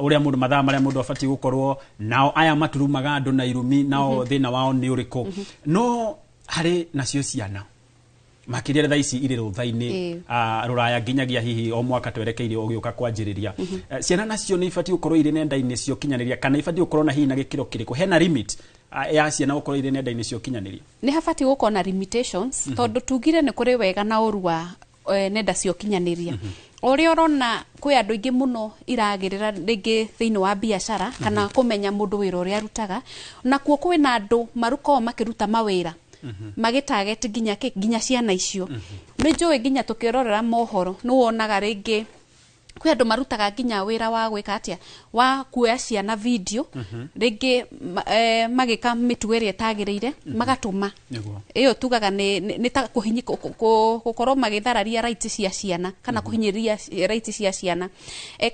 ũrĩa mũndũ mathaa marĩa mũndũ abatiĩ gũkorwo nao aya maturumaga andũ na irumi nao thĩna wao nĩ ũrĩkũ no harĩ nacio ciana makĩria thaa ici irĩ rũtha-inĩ rũraya nginyagia hihi o mwaka twerekeire ũgĩũka kwanjĩrĩria ciana nacio nĩ ibatiĩ gũkorwo irĩ nenda-inĩ cio kinyanĩria kana ibatiĩ gũkorwo na hihi na gĩkĩro kĩrĩkũ hena limit ya ciana gũkorwo irĩ nenda-inĩ cio kinyanĩria nĩ habatiĩ gũkorwo na limitations tondũ tugire nĩ kũrĩ wega na ũru wa nenda cio kinyanĩria ũrĩa ũrona kwĩ andũ aingĩ mũno iragĩrĩra rĩngĩ thĩinĩ wa biacara kana kũmenya mũndũ wĩra ũrĩa arutaga nakuo kwĩna andũ marukoragwo makĩruta mawĩra magĩtageti nginya ciana icio nĩ njũĩ nginya tũkĩrorera mohoro nĩ wonaga rĩngĩ kwĩ andũ marutaga nginya wĩra wa gwĩka atĩa wa kuoya ciana video rĩngĩ magĩka mĩtugo ĩrĩa ĩtagĩrĩire magatũma ĩyo tugaga nĩ ta gũkorwo magĩthararia rights cia ciana kana kũhinyĩria rights cia ciana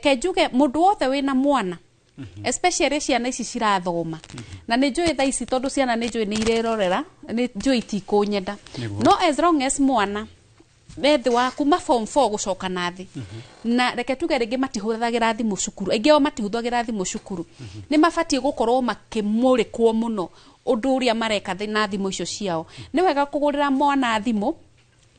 ke njuge mũndũ wothe wĩna mwana especially ciana ici cirathoma na nĩ njũĩ thaa ici tondũ ciana nĩ njũĩ nĩ irerorera nĩ njũĩ itikũnyenda no as long as mwana methi wa kuma form 4 gũcoka nathĩ na reke tuge rĩngĩ matihũthagĩra thimũ cukuru aingĩ ao matihũthagĩra thimũ cukuru nĩ mabatiĩ gũkorwo makĩmũrĩkwo mũno ũndũ ũrĩa mareka na thimũ icio ciao nĩ wega kũgũrĩra mwana thimũ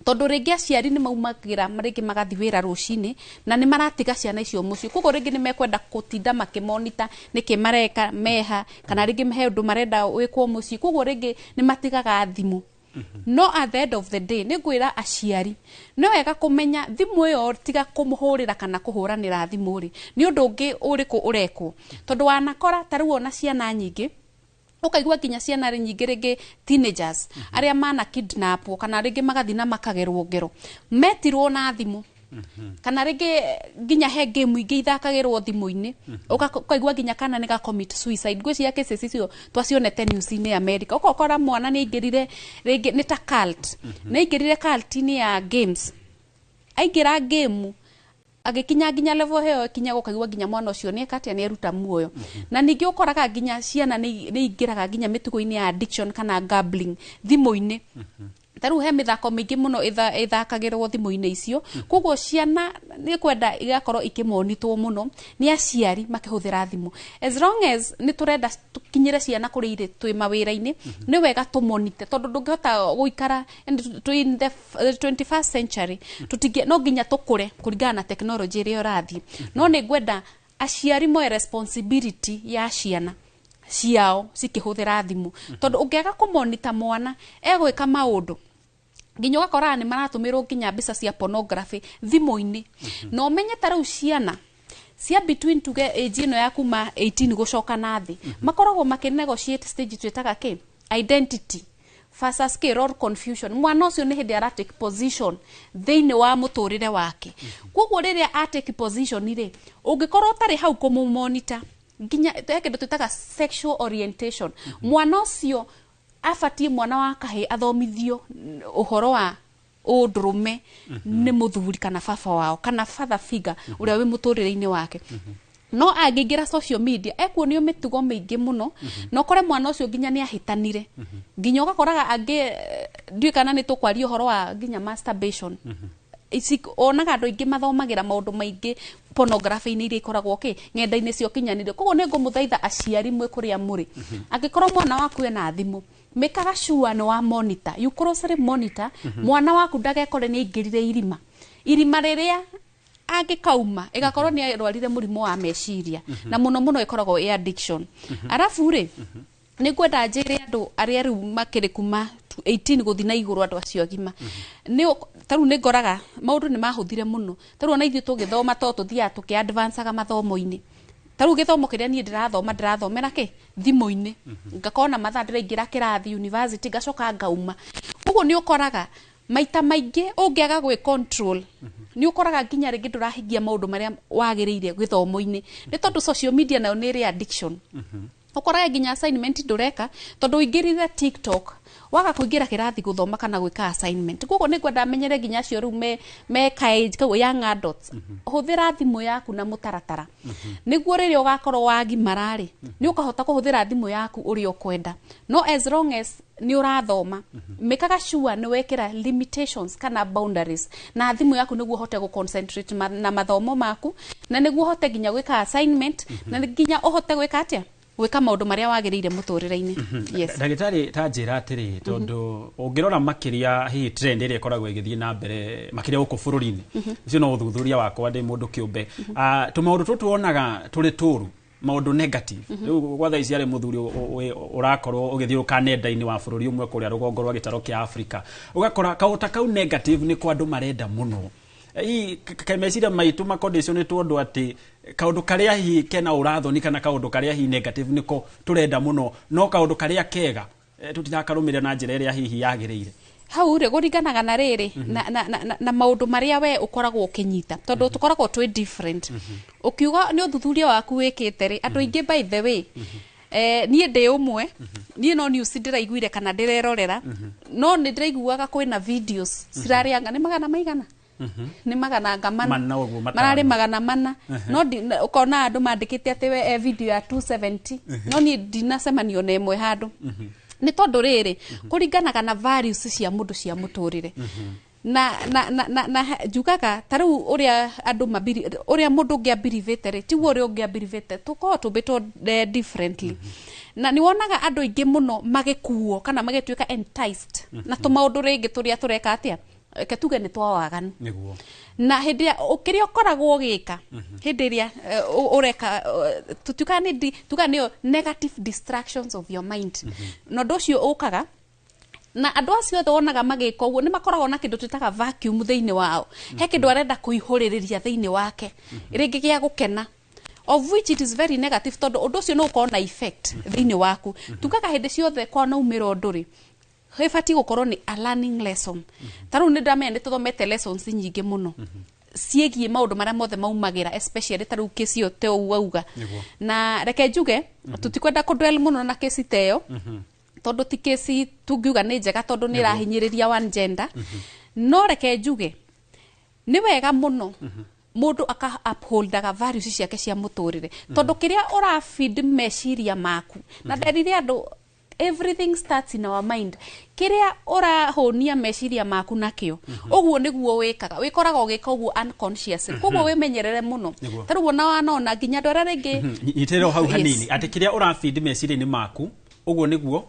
tondũ rĩngĩ aciari nĩ maumagĩra rĩngĩ magathi wĩra rũcinĩ na nĩ maratiga ciana icio mũciĩ koguo rĩngĩ nĩ mekwenda gũtinda makĩmonita nĩkĩ mareka meha kana rĩngĩ he ũndũ marenda wĩkwo mũciĩ koguo rĩngĩ nĩ matigaga thimũ no at the end of the day nĩ ngwĩra aciari nĩ wega kũmenya thimũ ĩyo tiga kũmũhũrĩra kana kũhũranĩra thimũ rĩ nĩ ũndũ ũngĩ ũrĩkũ ũrekwo tondũ wanakora tarĩu ona ciana nyingĩ ukaigua nginya ciana nyingĩ rĩngĩ teenagers arĩa mana kidnapwo kana rĩngĩ magathi na makagerwo ngero metirwo na thimũ kana rĩngĩ nginya he game ingĩ ithakagĩrwo thimũ-inĩ ukaigua nginya kana nĩ ga commit suicide gwĩcia cases icio twacionete news-inĩ America ukakora mwana nĩ aingĩrire rĩngĩ nĩ ta cult nĩ aingĩrire cult-inĩ ya games aingĩra game agĩkinya nginya level heyo kinya gũkaigua nginya mwana ũcio nĩ ekatia nĩ eruta muoyo na ningĩ ũkoraga nginya ciana nĩ ingĩraga nginya mĩtugo-inĩ ya addiction kana gambling thimũ-inĩ tarĩu he mĩthako mĩingĩ mũno ĩthakagĩrwo thimũ-inĩ icio koguo ciana nĩ kwenda igakorwo ikĩmonitwo mũno nĩ aciari makĩhũthĩra thimũ as long as nĩ tũrenda tũkinyĩre ciana kũrĩa irĩ twĩ mawĩra-inĩ nĩ wega tũmonite tondũ ndũngĩhota gũikara in the 21st century no nginya tũkũre kũringana na tekinoronjĩ ĩrĩa ũrathiĩ no nĩ ngwenda aciari moe responsibility ya ciana ciao cikĩhũthĩra thimũ tondũ ũngĩaga kũmonita mwana egwĩka maũndũ nginya ũgakora nĩ maratũmĩrwo nginya mbica cia pornography thimũ-inĩ na ũmenye tarĩu ciana cia between tuge age ĩno ya kuma 18 gũcoka nathĩ makoragwo makĩnegotiate stage twĩtaga identity versus role confusion mwana ũcio nĩ hĩndĩ aratake position thĩinĩ wa mũtũrĩre wake koguo rĩrĩa atake position rĩ ũngĩkorwo ũtarĩ hau kũmũmonita nginya kĩndũ twĩtaga sexual orientation mwana ũcio abatiĩ mwana wa kahĩ athomithio ũhoro wa ũndũrũme nĩ mũthuri kana baba wao kana father figure ũrĩa wĩ mũtũrĩre-inĩ wake no angĩingĩra social media ekuonio mĩtugo mĩingĩ mũno no kore mwana ũcio nginya nĩ ahĩtanire nginya ũgakoraga angĩ ndiũĩ kana nĩ tũkwaria ũhoro wa nginya masturbation onaga andũ aingĩ mathomagĩra maũndũ maingĩ pornography-inĩ iria ikoragwo ng'enda-inĩ cio kinyanĩrio koguo nĩ ngũmũthaitha aciari mwe kũrĩa mũrĩ angĩkorwo mwana waku ena thimũ mĩkaga sure nĩ wa monitor you closely monitor mwana waku ndagekore nĩ aingĩrire irima rĩrĩa angĩkauma ĩgakorwo nĩ arwarire mũrimũ wa meciria na mũno mũno ĩkoragwo addiction arabu rĩ nĩ ngwenda njĩre andũ arĩa rĩu makĩrĩ kuma 18 gũthi na igũrũ andũ acio agima tarĩu nĩ ngoraga maũndũ nĩ mahũthire mũno tarĩu ona ithuĩ tũgĩthoma to tũthiaga tũkĩ-advanceaga mathomo-inĩ tarĩu gĩthomo kĩrĩa niĩ ndĩrathomera thimũ-inĩ ngakorwo na mathaa ndĩraingĩra kĩrathi university ngacoka ngauma koguo nĩ ũkoraga maita maingĩ ũngĩaga gwĩ control nĩ ũkoraga nginya rĩngĩ ndũrahingia maũndũ marĩa wagĩrĩire gĩthomo-inĩ nĩ tondũ social media nayo nĩ ĩrĩ addiction Ukoraga nginya assignment ndureka tondu ingirire TikTok waga kuingira kirathi guthoma kana gwika assignment guko ni gwenda menyere nginya acio riu me kaige kwa young adults huthira thimu yaku na mutaratara niguo riri ugakorwo wagimara ri ni ukahota kuhuthira thimu yaku uri ukwenda no as long as ni urathoma mekaga sure ni wekira limitations kana boundaries na thimu yaku niguo hote go concentrate na mathomo maku na niguo hote nginya gwika assignment na nginya uhote gwika atia gwika maundu maria wagirire muturire-ini. Yes. Ndagitari tanjira atiri tondu ungirora makiria hi trend ire koragwo igithie na mbere makiria guku bururi-ini icio no uthuthuria wakwa ndi mundu kiumbe tumaundu tutu wonaga turi turu maundu negative riu gwatha ici ari muthuri urakorwo ugithiuruka nenda-ini wa bururi umwe kuria rugongo rwa gitaro kia Africa ugakora kauta kau negative ni kwa andu marenda muno hii kaimeciria maitu ma condition tu andu ati kaundu karia hi kena urathoni kana kaundu karia hi negative niko turenda muno no kaundu karia kega tutirakarumira na njira iria hihi yagirire hau ri guringanaga na riri na maundu maria we ukoragwo ukinyita tondu tukoragwo twi different ukiuga ni uthuthuria waku wikite ri andu ingi by the way nie ndi umwe nie no news ndiraiguire kana ndirerorera no ni ndiraiguaga kwina videos cirarianga ni magana maigana ni magana ngamana marari magana mana no ukona andu mandikite ati video ya 270 no ni ndinacemanio na imwe handu ni tondu riri kuringanaga na values cia mundu cia muturire na jugaga taru uria andu mabiri uria mundu ngiambirivete ri tiguo uria ngiambirivete tuko tubitwo differently na ni wonaga andu ingi muno magikuo kana magituika enticed na tumaundu ringi turia tureka atia ketuge ni twawaganu niguo na hindi ukiria ukoragwo gika hindi ria ureka tutuka ni negative distractions of your mind no ndocio ukaga na andu acio othe wonaga magika uguo ni makoragwo na kindu twitaga vacuum thiini wao he kindu arenda kuihuririria thiini wake ringi gia gukena of which it is very negative tondu undu ucio no ukona effect thiini waku tukaga hindi ciothe kwa na umiro nduri hebati gukorwo ni a learning lesson taru ni ndamenya nituthomete lessons nyingi muno ciegie maundu maria mothe maumagira especially taru kesi yote uauga na reke njuge tutikwenda kudwell muno na kesi teyo tondu ti kesi tungiuga ni njega tondu ni rahinyiriria one gender no reke njuge ni wega muno mundu aka upholdaga values ciake cia muturire tondu kiria ura feed meciria maku na nderire andu everything starts in our mind kiria urahonia meciria maku nakio uguo niguo wikaga wikoraga ugika uguo unconsciously koguo wimenyerere muno taru wona wanona nginya ndora ringi itero hau hanini ati kiria urafeed meciria-ini maku uguo niguo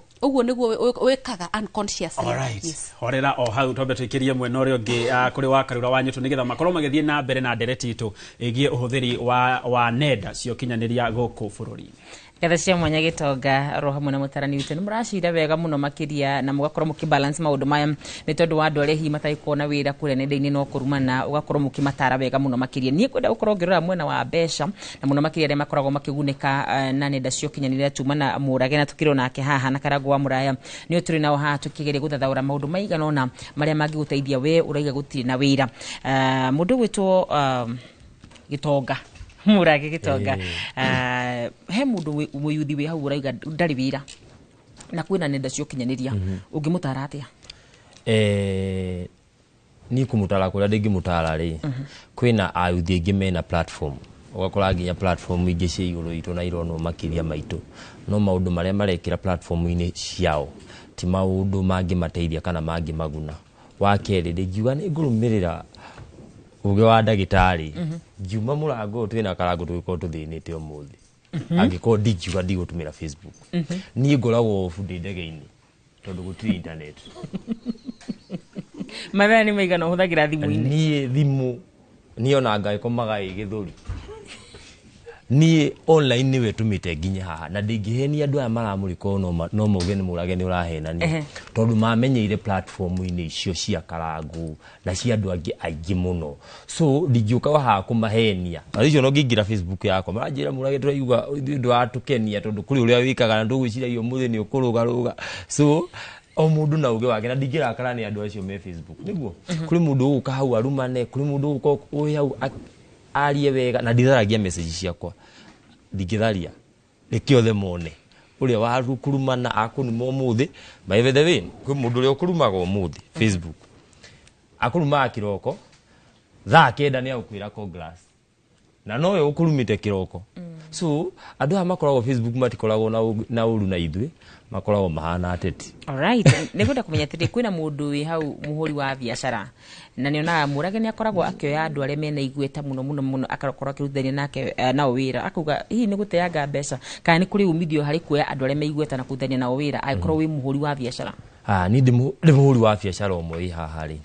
wikaga unconsciously. Alright. Yes. Horera o hau tombe twikirie mwena uria ungi kuri wa karura wanyu nigetha makorwo magithie na mbere na ndereti itu igie uhuthiri wa nenda cio kinyaniria guku bururi Getha cia mwanya gitonga ro hamwe na mutarani witu ni muracira wega muno makiria na mugakorwo mukibalance maundu maya ni tondu wa andu aria hi matai kuona wira kure nenda-ini no kurumana ugakorwo mukimatara wega muno makiria nie kwenda gukorwo ngirora mwena wa besha na muno makiria aria makoragwo makigunika na nenda cio kinyaniria tuma na murage na tukiro nake haha na karagu wa muraya ni uturi nao haha tukigeria guthathaura maundu maigana ona maria mangiguteithia we uraiga gutiri na wira mundu gwitwo gitonga murage gitonga he mundu muyuthi we hau uraiga ndari wira na kwina nenda cio kinyaniria ungimutara atia ni kumutara kuria ndingimutara ri kwina ayuthi ingi mena platform ugakora nginya platform ingi cia iguru itu na irono makiria maitu no maundu maria marekira platform-ini ciao ti maundu mangi mateithia kana mangi maguna wakeri ndingiuga ni ngurumirira uge wa ndagitari juma murango twina karango twiko tuthinite umuthi angiko ndigiuga ndigutumira Facebook ni ngoragwo fundi ndege-ini tondu gutiri internet mathaa ni maigana huthagira thimu-ini ni thimu ni ona ngai komaga igithuri ni online ni wetumite nginya haha na ndingihenia andu aya maramuriko no muge ni murage ni urahenania tondu mamenyeire platform-ini icio cia karangu na cia andu angi aingi muno so ndingiuka haha kumahenia aricio no ngingira Facebook yako maranjira murage turaiuga ndu atukenia tondu kuri uria wikaga na ndugwiciria umuthi ni ukurugaruga so o mundu na uge wake na ndingirakara ni andu acio me Facebook niguo kuri mundu uka hau arumane kuri mundu uko hau arie wega na nditharagia message ciakwa ndingitharia nikiothe mone uria warukurumana akunuma umuthi by the way kwi mundu uria ukurumaga umuthi Facebook akuruma kiroko thaa kenda ni agukwira congress na nowe ukurumite kiroko so andu aya makoragwo Facebook matikoragwo na uru na ithui makoragwo mahana ateti. Alright, nigunda kumenya atĩ kwina mundu wi hau muhuri wa biashara na niona murage ni akoragwo akioya andu aria mena igweta muno akakorwo akiruthania nake nao wira akuga hihi ni guteanga mbeca kana ni kuri umithio hari kuoya andu aria meigweta na kuruthania nao wira akorwo wi muhuri wa biashara. Ni ndi muhuri wa biashara omwe haha ri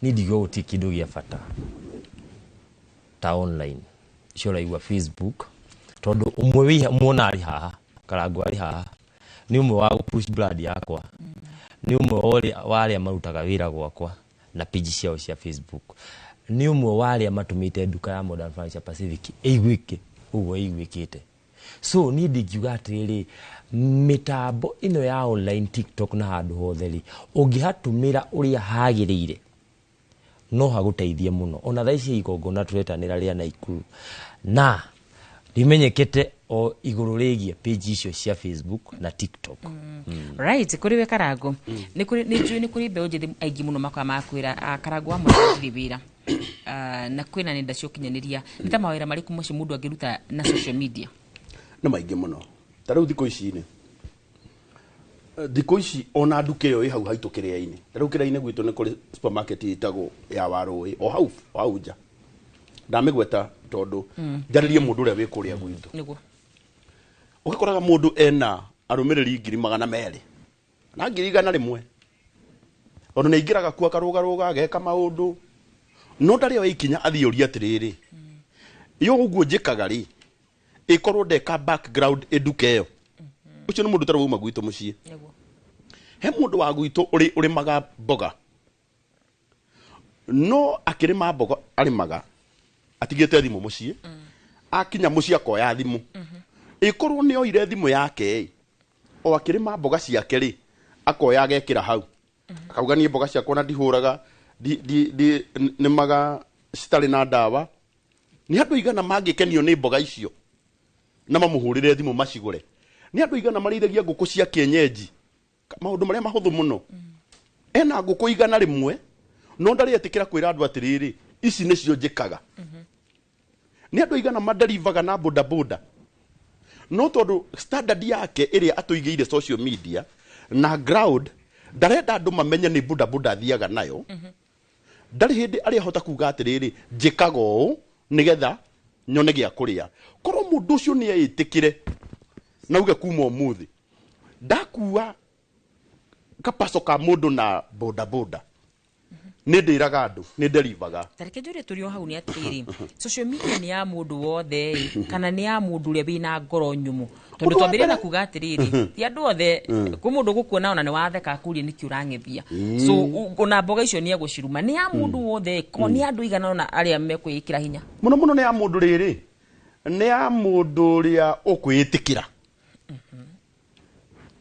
ni ndigo guti kindu gia bata ta online shora iwa Facebook tondu umwe wi muona ari haha karangu ari haha ni umwe wa push brand yakwa ni umwe wale marutaga wira gwakwa na page ciao cia Facebook ni umwe wale matumite duka ya Modern Furniture Pacific eigwike ugo eigwikite so ni ndigiuga atiri mitambo ino ya online TikTok na handu hotheri ungihatumira uria hagirire no haguteithie muno ona thaici igongona turetanira ria Naikuru na rimenyekete o iguru rigie page icio cia Facebook na TikTok. Right, kuri we Karangu ni kuri be ujithi aigi muno makwa makwira Karangu amwe ndibira na kwina nenda cio kinyaniria ni ta mawira mari kumoci mundu angiruta na social media na maingi muno tariu thiko ici ni thiko ici ona nduka iyo i hau haitu kiria-ini tariu kiria-ini gwitu ni kuri supermarket itago ya Warui o hau nja ndamigweta tondu njaririe mundu uria wi kuria gwitu niguo ukikoraga mundu ena arumiriri 200,000 na 100,000 ondu neingiraga kuo karugaruga ageka maundu no ndari o ikinya athiuria atiriri iyo uguo njikaga ri ikorwo ndeka background eduka iyo ucio ni mundu tarauma uma gwitu mucii he mundu wa gwitu uri maga mboga no akirima mboga arimaga atigete thimu mucii akinya mucii akoya thimu ikorwo ni oire thimu yake o akirima mboga ciake ri akoya agekira hau akauga ni mboga ciakwa na ndihuraga ni maga citari na ndawa ni andu igana mangikenio ni mboga icio na mamuhurire thimu macigure ni andu igana marithagia nguku cia kienyeji maundu maria mahuthu muno ena nguku igana rimwe no ndari etikira kwira andu atiriri ici nicio njikaga ni andu igana maderivaga na boda no tondu standard yake iria atuigeire social media na ground ndarenda andu mamenye ni boda thiaga nayo ndari hindi ari hota kuga atiriri njikaga o nigetha nyone gia kuria korwo mundu ucio ni eitikire nauge kuma umuthi ndakuwa kapaso ka mundu na boda ni ndiraga andu ni nderivaga tarike jure turio hau ni atiriri social media ni ya mundu wothe kana ni ya mundu uria wina ngoro nyumu tondu twambire na kuga atiriri ti andu othe ku mundu gukuona ona ni watheka akurie niki urangethia so ona mboga icio ni eguciruma ni ya mundu wothe ko ni andu igana ona aria mekwikira hinya muno ni ya mundu riri ni ya mundu uria ukwitikira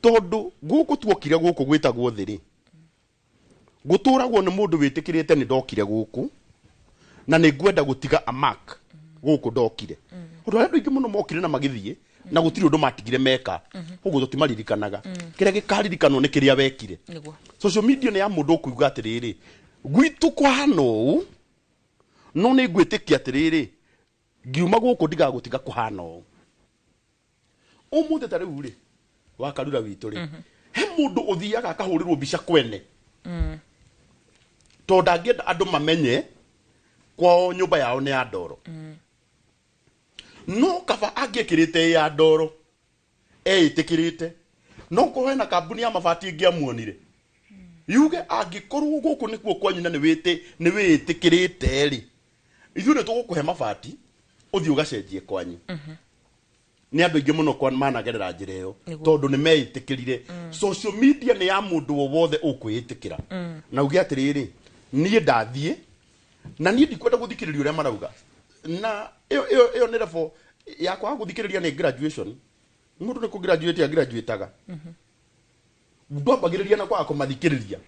tondu guku tuokire guku gwitagwo thiri guturagwo ni mundu witikirite ni ndokire guku na ni ngwenda gutiga a mark guku ndokire undu andu ingi muno mokire na magithie na gutiri undu matigire meka uguo tutimaririkanaga kiria gikaririkano ni kiria wekire social media ni ya mundu ukuiga atiriri gwitu kwahana uu no ni ngwitikia atiriri ngiuma guku ndiga gutiga kuhana uu umuthi tariu ri wakarura witu ri he mundu uthiaga akahurirwo mbica kwene to ndangenda andu mamenye kwao nyumba yao ni ya ndoro no kaba angikirite ya ndoro eitikirite no ko hena kambuni ya mabati ngiamuonire yuge angikorwo guku nikuo kwanyu na ni witikirite ri ithu ni tugukuhe mabati uthio gacenjie kwanyu ni andu ingi muno kwa managerera njira iyo tondu ni meitikirire social media ni ya mundu wothe ukwitikira na ugi atiriri nie ndathie na nie ndikwenda guthikiriria uria marauga na iyo ni level ya kwa guthikiriria ni graduation mundu ni ku graduate ya graduateaga ndwambagiriria na kwa kumathikiriria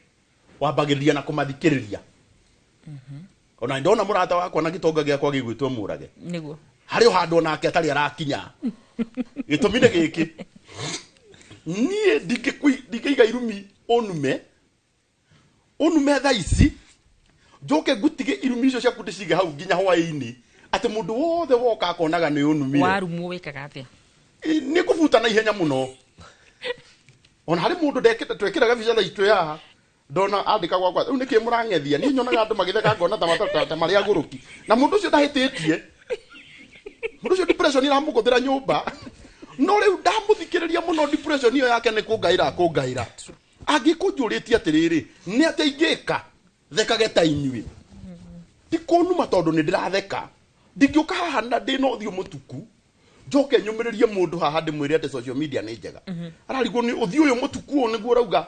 wambagiriria na kumathikiriria ona ndona murata wakwa na gitonga giakwa gigwitwo murage niguo hari handu nake atari arakinya gitumine giki nie ndingĩiga irumi onume tha ici njoke ngutige irumi icio ciaku ndicige hau nginya hwaĩ-inĩ atĩ mũndũ wothe woka akonaga nĩ onumire warumu wĩkaga atĩa nĩ kũbuta na ihenya mũno ona harĩ mũndũ ndekĩte twĩkĩraga bicara itũ ya ndona andĩka gwakwa rĩu nĩkĩ mũrang'ethia niĩ nyonaga andũ magĩtheka ngona ta marĩ agũrũki na mũndũ ũcio ndahĩtĩtie mũndũ ũcio depression iramũgũthĩra nyũmba no rĩu ndamũthikĩrĩria mũno depression iyo yake nĩ kũngaĩra angĩkũnjũrĩtie atĩrĩrĩ nĩ atĩ ingĩka thekage ta inyuĩ ti kũnuma tondũ nĩ ndĩratheka ndingĩũka haha na ndĩna ũthiũ mũtuku njoke nyũmĩrĩrie mũndũ haha ndĩmwĩre atĩ social media nĩ njega ararigwo nĩ ũthiũ ũyũ mũtuku ũyũ nĩguo ũrauga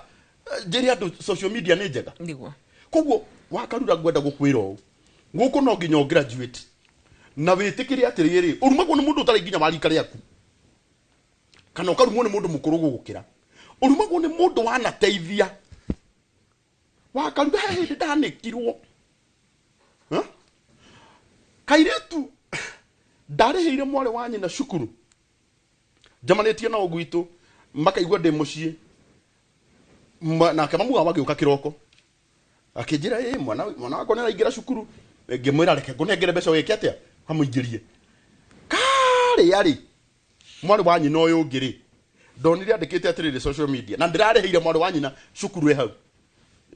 njĩre andũ social media nĩ njega koguo wakarura ngwenda gũkwĩra ũũ gũkũ no nginya graduate na wĩtĩkĩre atĩrĩrĩ ũrumagwo nĩ mũndũ ũtarĩ nginya marika rĩaku kana ũkarumwo nĩ mũndũ mũkũrũ gũgũkĩra ũrumagwo nĩ mũndũ wanateithia wakaruga hĩndĩ ndanĩkirwo kairĩtu ndarĩhĩire mwarĩ wa nyina cukuru njamanĩtie na ũgwitũ makaigua ndĩ mũciĩ nake mamuga magĩũka kĩroko akĩnjĩra mwana wakwa nĩaraingĩra cukuru ngĩmwĩra reke ngũnengere mbeca wĩke atĩa amũingĩrie karĩ mwarĩ wa nyina ũyũ ũngĩ ndonire andĩkĩte atĩrĩrĩ social media na ndĩrarĩhĩire mwarĩ wa nyina cukuru hau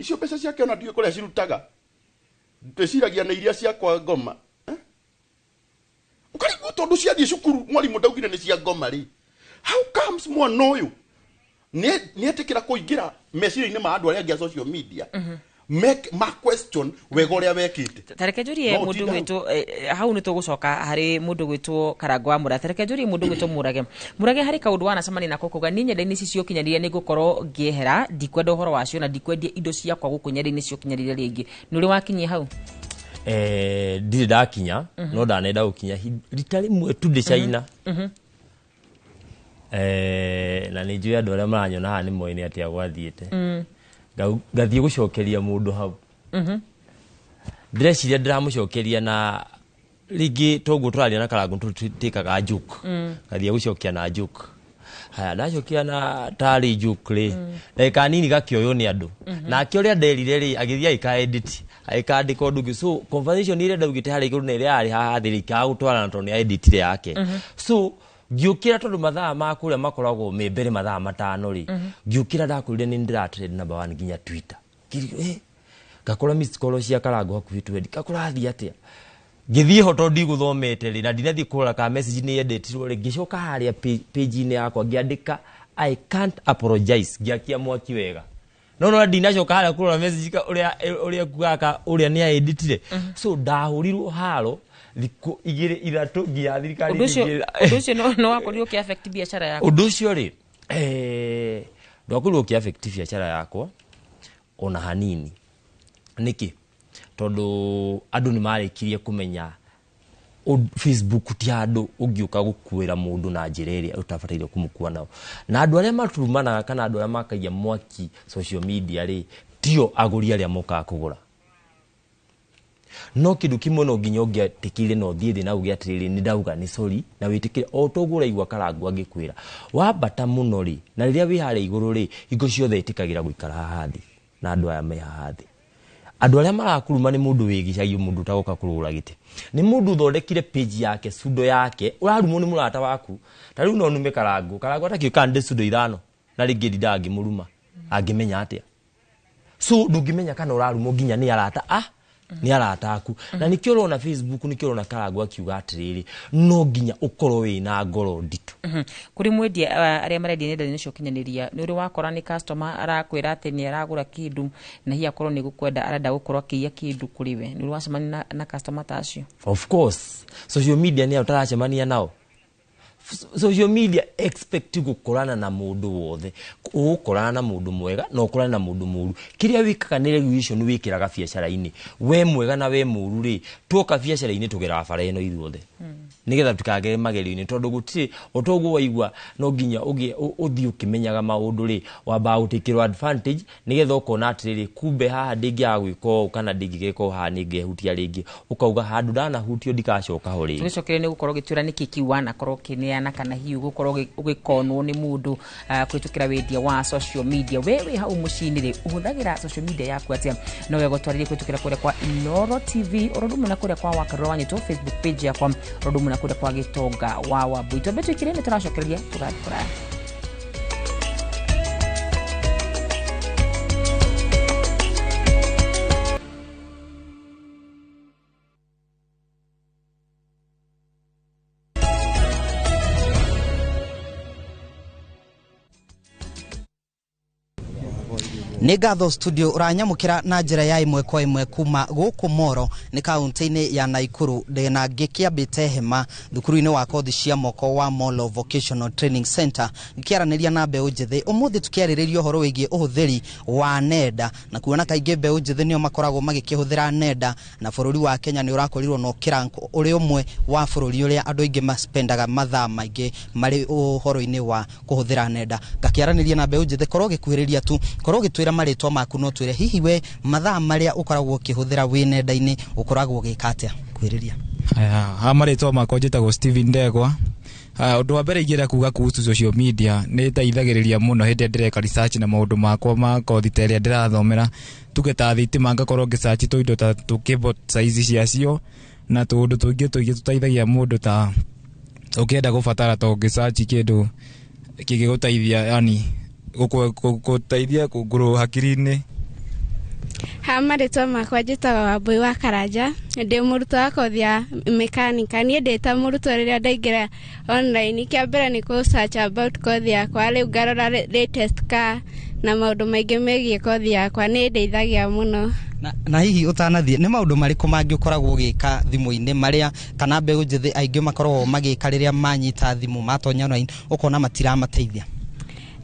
icio mbeca ciake ona ndiũĩ kũrĩa cirutaga ndĩciragia nĩ iria ciakwa ngoma ũkarigwo tondũ ciathiĩ cukuru mwarimũ ndaugire nĩ cia ngoma rĩ how comes mwana ũyũ nĩetĩkĩra kũingĩra meciria-inĩ ma andũ arĩa angĩ a social media ma question wega ũrĩa wekĩte tareke njũrie mũndũ gwĩtwo hau nĩ tũgũcoka harĩ mũndũ gwĩtwo Karangũ wa Mũrage tareke njũrie mũndũ gwĩtwo Mũrage harĩ kaũndũ wanacemania nako kuga niĩ nyenda-inĩ ici cia ũkinyanĩria nĩ ngũkorwo ngĩehera ndikwenda ũhoro wacio na ndikwendia indo ciakwa gũkũ nyenda-inĩ cia ũkinyanĩria rĩngĩ nĩ ũrĩ wakinyia hau ndirĩ ndakinya no ndanenda gũkinya rita rĩmwe tu ndĩ China na nĩ njũĩ andũ arĩa maranyona haha nĩ moĩ nĩ atĩa gwathiĩte ngathiĩ gũcokeria mũndũ hau ndĩreciria ndĩramũcokeria na rĩngĩ toguo tũraria na Karangũ tũtĩkaga joke ngathiĩ gũcokia na joke haya ndacokia na tarĩ joke rĩ ndagĩka nini gakĩoywo nĩ andũ nake ũrĩa nderire rĩ agĩthiĩ agĩka-edit agĩkandĩka ũndũ ũngĩ so conversation ĩrĩa ndaugĩte harĩa igũrũ na ĩrĩa yarĩ haha thĩ ikaga gũtwarana tondũ nĩ editire yake so ngiũkĩra tondũ mathaa ma kũrĩa makoragwo me mbere mathaa matano rĩ ngiũkĩra ndakwĩrire nĩ ndĩratrend number 1 nginya Twitter ngakora miss call cia Karangũ hakuhĩ 20 ngakora athiĩ atĩa ngĩthiĩ ho tondũ ndigũthomete rĩ na ndinathiĩ kũrora ka message nĩ endetirwo rĩ ngĩcoka harĩa page-inĩ yakwa ngĩandĩka I can't apologize ngĩakia mwaki wega no ndinacoka harĩa kũrora message ũrĩa kugaka ũrĩa nĩ editire so ndahũrirwo haro thikũ 2-3 nginya thirikari ũndũ ũcio no wakorirwo ũkĩ affect biacara yakwa ũndũ ũcio rĩ ndwakorirwo ũkĩ affect biacara yakwa ona hanini nĩkĩ tondũ andũ nĩ marĩkirie kũmenya Facebook ti handũ ũngĩũka gũkuĩra mũndũ na njĩra ĩrĩa ũtabataire kũmũkua nao na andũ arĩa maturumanaga kana andũ arĩa makagia mwaki social media rĩ tio agũri arĩa mokaga kũgũra no kĩndũ kĩmwe no nginya ũngĩetĩkĩire no thiĩ thĩ na uge atĩrĩrĩ nĩ ndauga nĩ sorry na wĩtĩkĩre o toguo ũraigua Karangũ angĩkwĩra wambata mũno rĩ na rĩrĩa wĩ harĩa igũrũ rĩ hingo ciothe ĩtĩkagĩra gũikara haha thĩ na andũ aya me haha thĩ andũ arĩa marakuruma nĩ mũndũ wĩgicagio mũndũ utagoka kũrũra gĩtĩ nĩ mũndũ ũthondekire page yake sudo yake ũrarumwo nĩ mũrata waku ta rĩu no nume Karangũ atakĩũka ndĩ sudo 5 na rĩngĩ ndinda angĩmũruma angĩmenya atĩa so ndũngĩmenya kana ũrarumwo nginya nĩ arata nĩ arata aku na nĩkĩo ũrona Facebook nĩkĩo ũrona Karangũ akiuga atĩrĩrĩ no nginya ũkorwo wĩna ngoro nditũ kũrĩ mwendia arĩa marendia nenda-inĩ cia ũkinyanĩria nĩ ũrĩ wakora nĩ customer arakwĩra atĩ nĩ aragũra kĩndũ na hihi akorwo nĩ gũkwenda arenda gũkorwo akĩiya kĩndũ kũrĩ we nĩ ũrĩ wacemania na customer ta acio of course social media nĩ ũtaracemania nao social media expect gũkorana na mũndũ wothe ũgũkorana na mũndũ mwega na ũkorana na mũndũ mũru kĩrĩa wĩkaga nĩ regulation wĩkĩraga biacara-inĩ we mwega na we mũru rĩ tuoka biacara-inĩ tũgeraga bara ĩno ithuothe nĩgetha tukagere magerio-inĩ tondũ gũtirĩ otoguo waigua no nginya ũthiĩ ũkĩmenyaga maũndũ rĩ wamba gũtĩkĩrwo advantage nĩgetha ũkona atĩrĩrĩ kumbe haha ndĩngĩaga gwĩka ũũ kana ndĩngĩgeka ũũ haha nĩngĩhutia rĩngĩ ũkauga handũ ndanahutio ndikacoka ho rĩngĩ tũgĩcokere nĩ gũkorwo gĩtwĩra nĩkĩ kiu wanakorwo kĩnĩa kuneana kana hiu gukorwo ugikonwo ni mundu kwitukira wendia wa social media. Wewe hau mucini ri uhuthagira social media yaku atia no wego twarire kwitukira kure kwa Inoro TV orodumu na kure kwa Wakarura wa Nyuto Facebook page yakwa orodumu na kure kwa Gitonga wa Wambui. Tobetu ikirene turashokereria turakora. Nĩ ngatho studio uranyamukira na njira ya imwe kwa imwe kuma guku Moro ni kaunti-ini ya Naikuru ndena ngikiambite hema thukuru-ini wa kothi cia moko wa Molo Vocational Training Center ngiaraniria na mbeu njithi umuthi tukiaririria horo wigie uhuthiri wa nenda na kuona kaingi mbeu njithi nio makoragwo magikihuthira nenda na bururi wa Kenya ni urakorirwo no kirango uri umwe wa bururi uria andu aingi maspendaga mathaa maingi mari uhoro-ini wa kuhuthira nenda ngakiaraniria na mbeu njithi korwo gikuhiriria tu korwo gitwira maritwa maku no twire hihi we mathaa maria ukoragwo ukihuthira wi nenda-ini ukoragwo gikatia kwiriria ha maritwa makwa njitagwo Steven Ndegwa. Undu wa mbere ingira kuga kuhusu social media ni taithagiriria muno hindi ndireka research na maundu makwa ma kothi teria ndirathomera tugeta thitima ngakorwo ngisearch tu indo ta keyboard size ciacio na tundu tungi tutaithagia mundu ta ukienda gubatara to ngisearch kindu kigiguteithia yani gutaithia kunguru hakiri-ini. Maritwa makwa njitagwo Wambui wa Karanja ndi murutwo wa kothi ya mekanika ni ndita murutwo riria ndaingira online kia mbere ni ku search about kothi yakwa riu ngarora latest car na maundu maingi megie kothi yakwa ni ndeithagia muno. Na hihi utanathie ni maundu mariku mangi ukoragwo gika thimu-ini maria kana mbeu njithi aingi makoragwo magika riria manyita thimu matonya online ukona matiramateithia?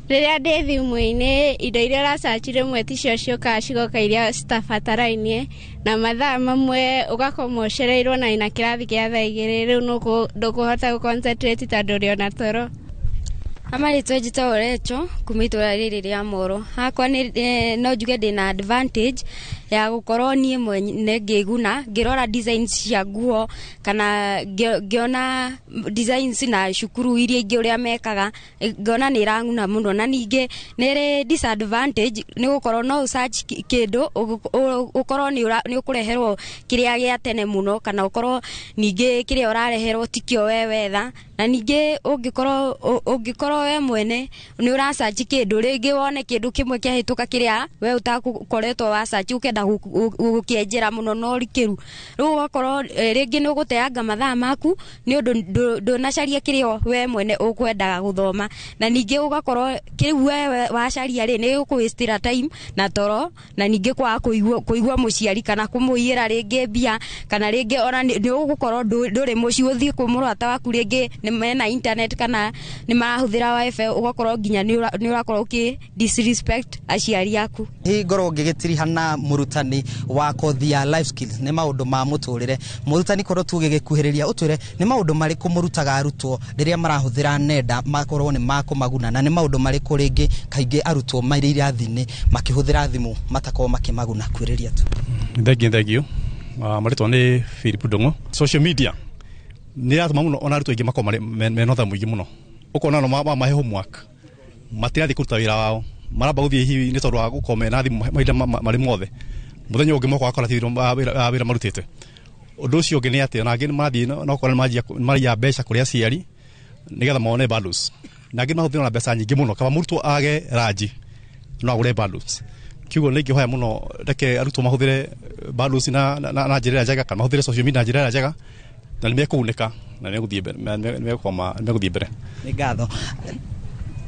Riria ndi thimu-ini indo iria racachire mwe ticio cioka cigoka iria citabatarainie na mathaa mamwe ugakomocereirwo na ina kirathi kia thaa igiri riu ndukuhota guconcentrate tondu uri ona toro. Amaritwa njitagwo Recho kuma itura riri ria Moro. Hakwa no njuge ndina advantage ya gukorwo nie mwene ngiguna ngirora designs cia nguo kana ngiona designs na cukuru iria ingi uria mekaga ngona ni iranguna muno na ningi nire disadvantage ni gukorwo no search kindu ukorwo ni ukureherwo kiria gia tene muno kana ukorwo ningi kiria urareherwo tikio we wetha na ningi ungikorwo we mwene ni ura search kindu ringi wone kindu kimwe kia hituka kiria we utakoretwo wa search ukenda gukienjera muno no rikiru riu ugakorwo ringi ni uguteanga mathaa maku ni undu ndunacaria kiria we mwene ukwendaga guthoma na ningi ugakorwo kiriu we wacaria ri ni ukuwastira time na toro na ningi kwa kuigwa muciari kana kumuiyira ringi mbia kana ringi ona ni ugukorwo nduri muci uthie kumurata waku ringi ni mena internet kana ni marahuthira wifi ugakorwo nginya ni urakorwo ki disrespect aciari yaku. Hi ngorwo ngigitirihana murutani wa kothi ya life skills ni maundu ma muturire murutani korwo tugigikuhiriria utwire ni maundu mariku murutaga arutwo riria marahuthira nenda makorwo ni makumaguna na ni maundu mariku ringi kaingi arutwo mari irathini makihuthira thimu matakorwo makimaguna kwiriria tu. Thank you. Maritwa ni Philip Ndongo. Social media ni atuma muno ona arutwo ingi makoma menotha muingi muno ukona no mahe homework matirathi kuruta wira wao maramba guthie hihi ni tondu wa gukome na thimu mahinda mari mothe muthenya ungi moko akora thiro wira marutite undu ucio ungi ni ati ona angi mathi no kora maria mbeca kuria aciari nigetha mone balance na angi mahuthira na mbeca nyingi muno kama murutwo age raji no agure balance kiugo ni ngihoya muno reke arutwo mahuthire balance na njira njega kana mahuthire social media na njira njega na nimekuuneka na niguthie mbere ni ngatho.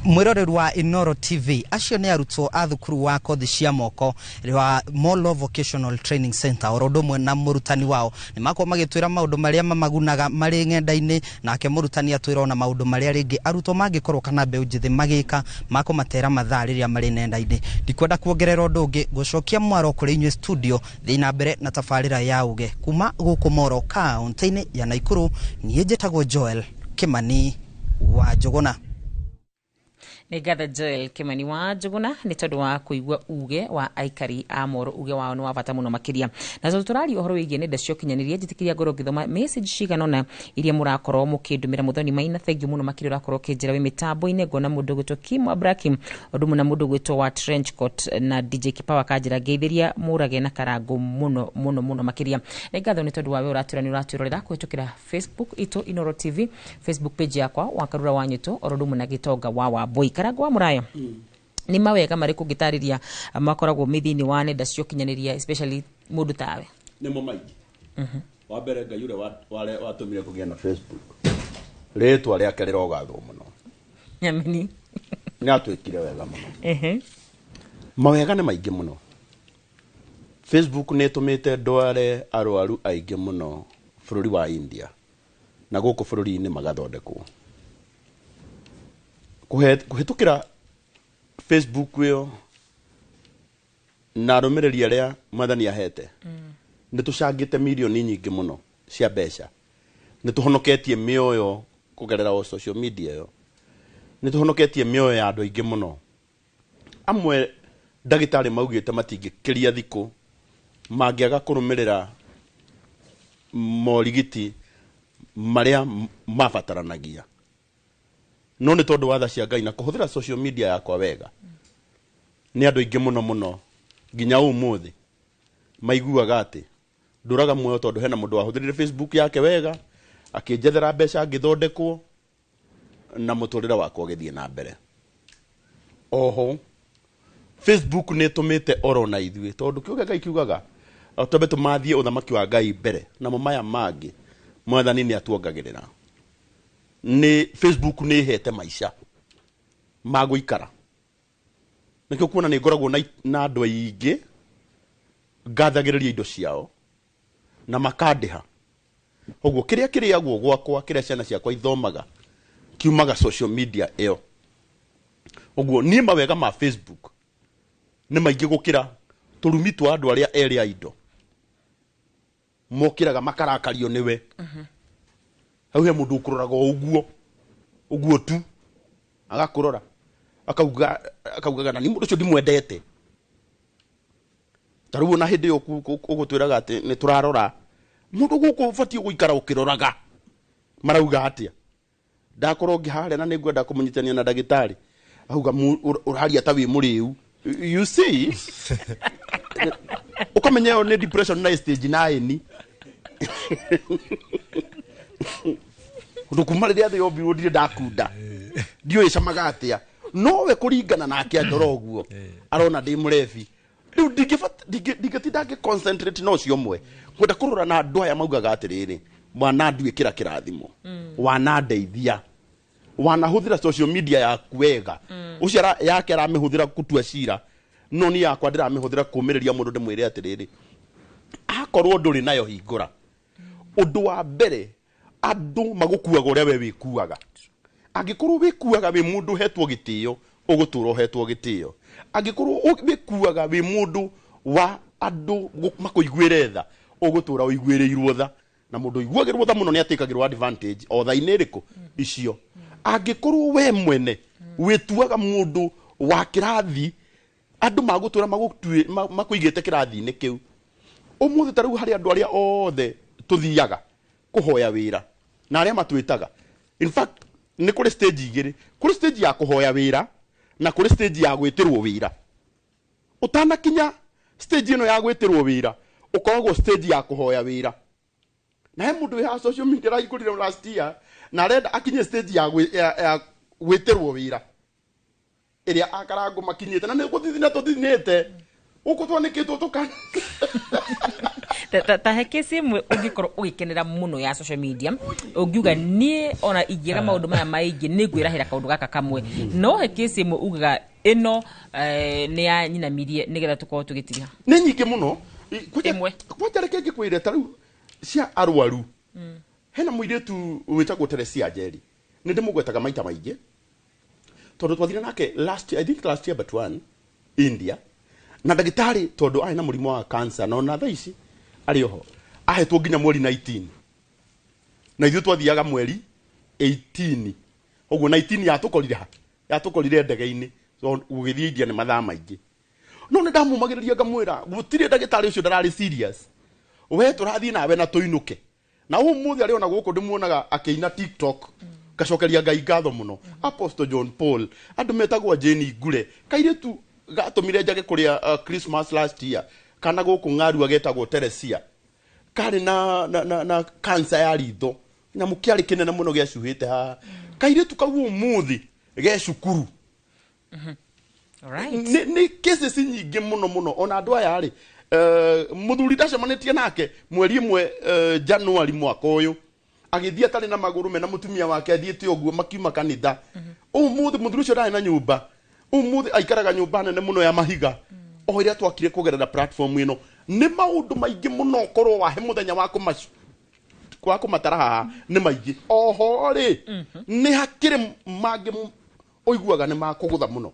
Mwiroreri wa Inoro TV acio ni arutwo a thukuru wa kothi cia moko wa Molo Vocational Training Center orodumwe na murutani wao ni mako magitwira maundu maria mamagunaga mari ngenda-ini nake murutani atwira ona maundu maria ringi arutwo mangikorwo kana mbeu njithi magika mako matera mathaa riria mari nenda-ini. Ndikwenda kuongerera undu ungi gucokia mwaro kuri inywe studio thina mbere na tafarira ya uge kuma guku Moro kaunti-ini ya Naikuru. Nie njitagwo Joel Kimani wa Jogona. nĩ ngatho Joel Kimani wa Njuguna nĩ tondũ wa kũigua uge wa aikari a Moro. Uge wao nĩ wa bata mũno makĩria. Na tũtũraria ũhoro wĩgiĩ nenda cia ũkinyanĩria, njĩtĩkĩria ngorwo ngĩthoma message cigana ũna iria mũrakorwo mũkĩndũmĩra. Muthoni Maina, thengiũ mũno makĩria ũrakorwo ũkĩnjĩra wĩ mĩtambo-inĩ. Ngona mũndũ gwĩtwo Kim Abrakim, ũndũ mũna mũndũ gwĩtwo wa Trenchcoat na DJ Kipawa kanjĩra ngeithĩria mũrage na karango mũno mũno mũno makĩria. Nĩ ngatho nĩ tondũ wa we ũratwĩrorera kũhĩtũkĩra Facebook itũ Inoro TV, Facebook page yakwa wa Karura wa Nyũtũ, oro mũna Gitonga wa Wambui. Karango wa Mũraya, nĩ mawega marĩkũ ngĩtarĩria makoragwo mĩthini wa nenda cia ũkinyanĩria, especially mũndũ tawe? Nĩmo maingĩ. Wa mbere Ngai ũrĩa watũmire kũgĩa na Facebook, rĩtwa rĩake rĩrogathwo mũno. Nyamini nĩ atwĩkire wega mũno. Mawega nĩ maingĩ mũno. Facebook nĩ ĩtũmĩte ndware arwaru aingĩ mũno bũrũri wa India na gũkũ bũrũri-inĩ magathondekwo. Kũhĩtũkĩra Facebook ĩyo na arũmĩrĩri arĩa Mwathani ahete, nĩ tũcangĩte milioni nyingĩ mũno cia mbeca. Nĩ tũhonoketie mĩoyo kũgerera social media ĩyo. Nĩ tũhonoketie mĩoyo ya andũ aingĩ mũno. Amwe ndagĩtarĩ maugĩte matingĩkĩria thikũ mangĩaga kũrũmĩrĩra morigiti marĩa mabataranagia. No nĩ tondũ wa tha cia Ngai na kũhũthĩra social media yakwa wega, nĩ andũ aingĩ mũno mũno nginya ũmũthĩ maiguaga atĩ ndũraga muoyo tondũ hena mũndũ wahũthĩrire Facebook yake wega, akĩnjethera mbeca ngĩthondekwo na mũtũrĩre wakwa ũgĩthiĩ na mbere. Oho Facebook nĩ ĩtũmĩte oro na ithuĩ, tondũ kiuga Ngai kiugaga twambe tũmathie ũthamaki wa Ngai mbere, namo maya mangĩ Mwathani nĩ atuongagĩrĩra. Ni Facebook nĩ ihete maica ma gũikara. Nĩkĩo kuona nĩ ngoragwo na andũ aingĩ ngathagĩrĩria indo ciao na makandĩha. Ũguo kĩrĩa kĩrĩagwo gwakwa, kĩrĩa ciana ciakwa ithomaga kiumaga social media ĩyo. Ũguo niĩ mawega ma Facebook nĩ maingĩ gũkĩra tũrumi twa andũ arĩa erĩ a indo mokĩraga makarakario nĩwe. Hau he mũndũ ũkũroraga ũguo tu agakũrora akaugaga na nĩ mũndũ ũcio ndimwendete. Tarĩu ona hĩndĩ ĩyo ũgũtwĩraga atĩ nĩ tũrarora mũndũ gũkũ ũbatiĩ gũikara ũkĩroraga marauga atĩa. Ndakorwo ngĩharĩa na nĩngwenda kũmũnyitania na ndagĩtarĩ, auga ũraria ta wĩ mũrĩu. You see ukamenya yo nĩ depression na stage 9. Ndukuma rĩrĩa thĩ yombirwo ndirĩ ndakunda, ndiũĩ camaga atĩa, no we kũringana nake andora ũguo arona ndĩ mũrebi. Rĩu ndingĩtinda ngĩ-concentrate na ũcio ũmwe, kwenda kũrora na andũ aya maugaga atĩrĩrĩ, mwana nduĩkĩra kĩrathimo, wanandeithia, wanahũthĩra social media yaku wega. Ũcio yake aramĩhũthĩra gũtua cira, no ni yakwa ndĩramĩhũthĩra kũũmĩrĩria mũndũ ndĩmwĩre atĩrĩrĩ, akorwo ndũrĩ nayo hingũra. Ũndũ wa mbere, andũ magũkuaga ũrĩa we wĩkuaga. Angĩkorwo wĩkuaga wĩ mũndũ hetwo gĩtĩo, ũgũtũũra hetwo gĩtĩo. Angĩkorwo wĩkuaga wĩ mũndũ wa andũ makũiguĩre tha, ũgũtũũra ũiguĩrĩirwo tha. Na mũndũ ũiguagĩrwo tha mũno nĩ atĩkagĩrwo advantage o tha-inĩ ĩrĩkũ icio. Angĩkorwo we mwene wĩtuaga mũndũ wa kĩrathi, andũ magũtũũra makũigĩte kĩrathi-inĩ kĩu. Ũmũthĩ ta rĩu harĩ andũ arĩa othe tũthiaga kũhoya wĩra na arĩa matwĩtaga, in fact nĩ kũrĩ stage igĩrĩ. Kũrĩ stage ya kũhoya wĩra na kũrĩ stage ya gwĩtĩrwo wĩra. Ũtanakinya stage ĩno ya gwĩtĩrwo wĩra, ũkoragwo stage ya kũhoya wĩra. Na he mũndũ ya social media raikũrire last year na arenda akinye stage ya gwĩtĩrwo wĩra, ĩrĩa akarango makinyĩte, na nĩ gũthithina tũthinĩte ũkũ twanĩkĩtwo tũkana. Ta he kesi ĩmwe ũngĩkorwo ũgĩkenera mũno ya social media, ũngiuga niĩ ona ingĩra maũndũ maya maingĩ nĩ ngwĩrahĩra kaũndũ gaka kamwe, no he kesi ĩmwe ugaga ĩno nĩ ya nyinamirie nĩgetha tũkorwo tũgĩtiga? Nĩ nyingĩ mũno. Kwanja reke ngĩkwĩre ta rĩu cia arwaru. Hena mũirĩtu wĩtagwo Teresia Njeri, nĩ ndĩmũgwetaga maita maingĩ tondũ twathire nake last year but one India, na ndagĩtarĩ tondũ arĩ na mũrimũ wa cancer, no na thaa ici arĩ oho ahetwo nginya mweri 19, na ithuĩ twathiaga mweri 18. Ũguo 19 yatũkorire ha yatukorire ndege-ini so ugithie India ni mathaa maingi no ni ndamumagiriria ngamwira gutire ndagitari ucio ndarari serious we turathie nawe na tuinuke na umuthi ari ona guku ndimuonaga akiina TikTok gacokeria Ngai ngatho muno Apostle John Paul andu metagwo Jane Ngure kairetu gatumire njage kuria Christmas last year kana guku ngaru agetagwo Teresia kari na cancer ya ritho nyamu kiari kinene muno giacuhite ha kairetu kau umuthi ge cukuru alright ni cases nyingi muno ona andu aya ri muthuri ndacemanitie nake mweri imwe January mwaka uyu agithia tari na maguru mena mutumia wake athiete oguo makiuma kanitha umuthi muthuri ucio ndari na nyumba umuthi aikaraga nyumba nene muno ya mahiga o iria twakire kugerera platform ino ni maundu maingi muno korwo wahe muthenya wa kumatara haha ni maingi oho ri ni hakire mangi oiguaga ni makugutha muno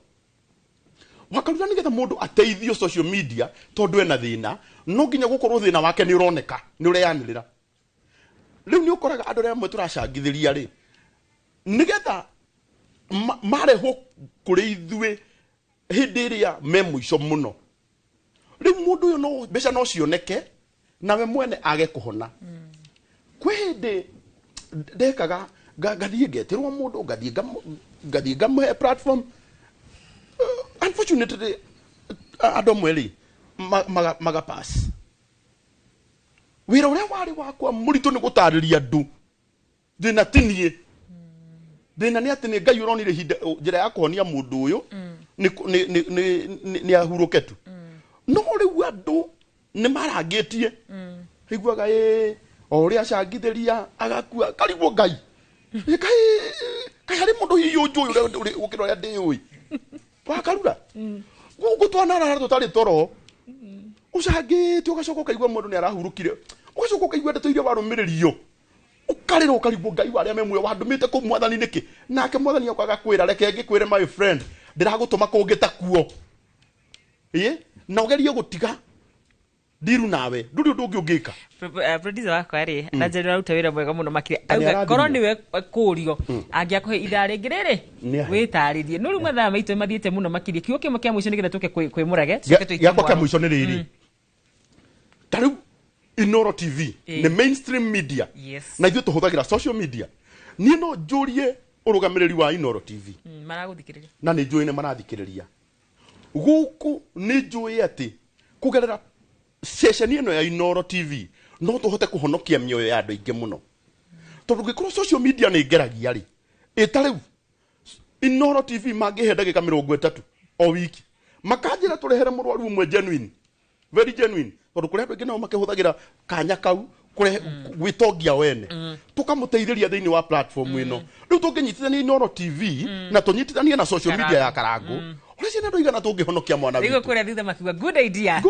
wakaruta nigetha mundu ateithio social media tondu ena thina no nginya gukorwo thina wake ni uroneka ni ureyanirira riu ni ukoraga andu ria mwe turacangithiria ri nigetha mareho kuri ithue hindi iria me muico muno riu mundu uyu no mbeca no cioneke nawe mwene age kuhona kwi hindi ndekaga gathie ngetirwo mundu gathie ngamuhe platform unfortunately ando mweli maga pass wira uria wari wakwa muritu ni gutariria ndu thina tinie thina ni atini Ngai uronire hinda njira ya kuhonia mundu uyu ni ahuruketu no riu andu ni marangitie iguaga o ria cangithiria agakua karigwo Ngai kai hari mundu hiyo njuyu ukiro ya ndiui wakarura gugu twanara tutari toro ucangite ugacoka ukaigua mundu ni arahurukire ugacoka ukaigua ndeto iria warumiririo ukarira ukarigwo Ngai waria memwe wandumite ku mwathani niki nake mwathani akwaga kwira reke ngikwire my friend ndiragutuma kungita kuo na ugerie gutiga ndiru nawe nduri ndungi ungika producer wakwa ri na njira ruta wira mwega muno makire auga korwo niwe kurio angiakuhe ithaa ringi riri witaririe no riu mathaa maitu mathiete muno makire kiugo kimwe kia mwico nigetha tuke kwimurage yakwa kia mwico ni riri tariu Inoro TV ni mainstream media na ithuĩ tuhuthagira social media ni no njurie urugamiriri wa Inoro TV maraguthikiriria na ni njui ni marathikiriria guku ni njui ati kugerera session ino ya Inoro TV no tuhote kuhonokia mioyo ya andu ingi muno tondu gikorwo social media ni ngeragia ri itariu Inoro TV mangihe ndagika 30 o wiki makanjira turehere murwaru umwe genuine very genuine tondu kuria andu ingi no makihuthagira kanya kau kure gwitongia wene tukamuteithĩria thĩinĩ wa platform ino riu tũngĩnyitithania Inoro TV na tunyitithanie na social media ya Karangu uri ciana ndoigana tũngĩhonokia mwana witũ nĩguo kũrĩa thutha makiuga good idea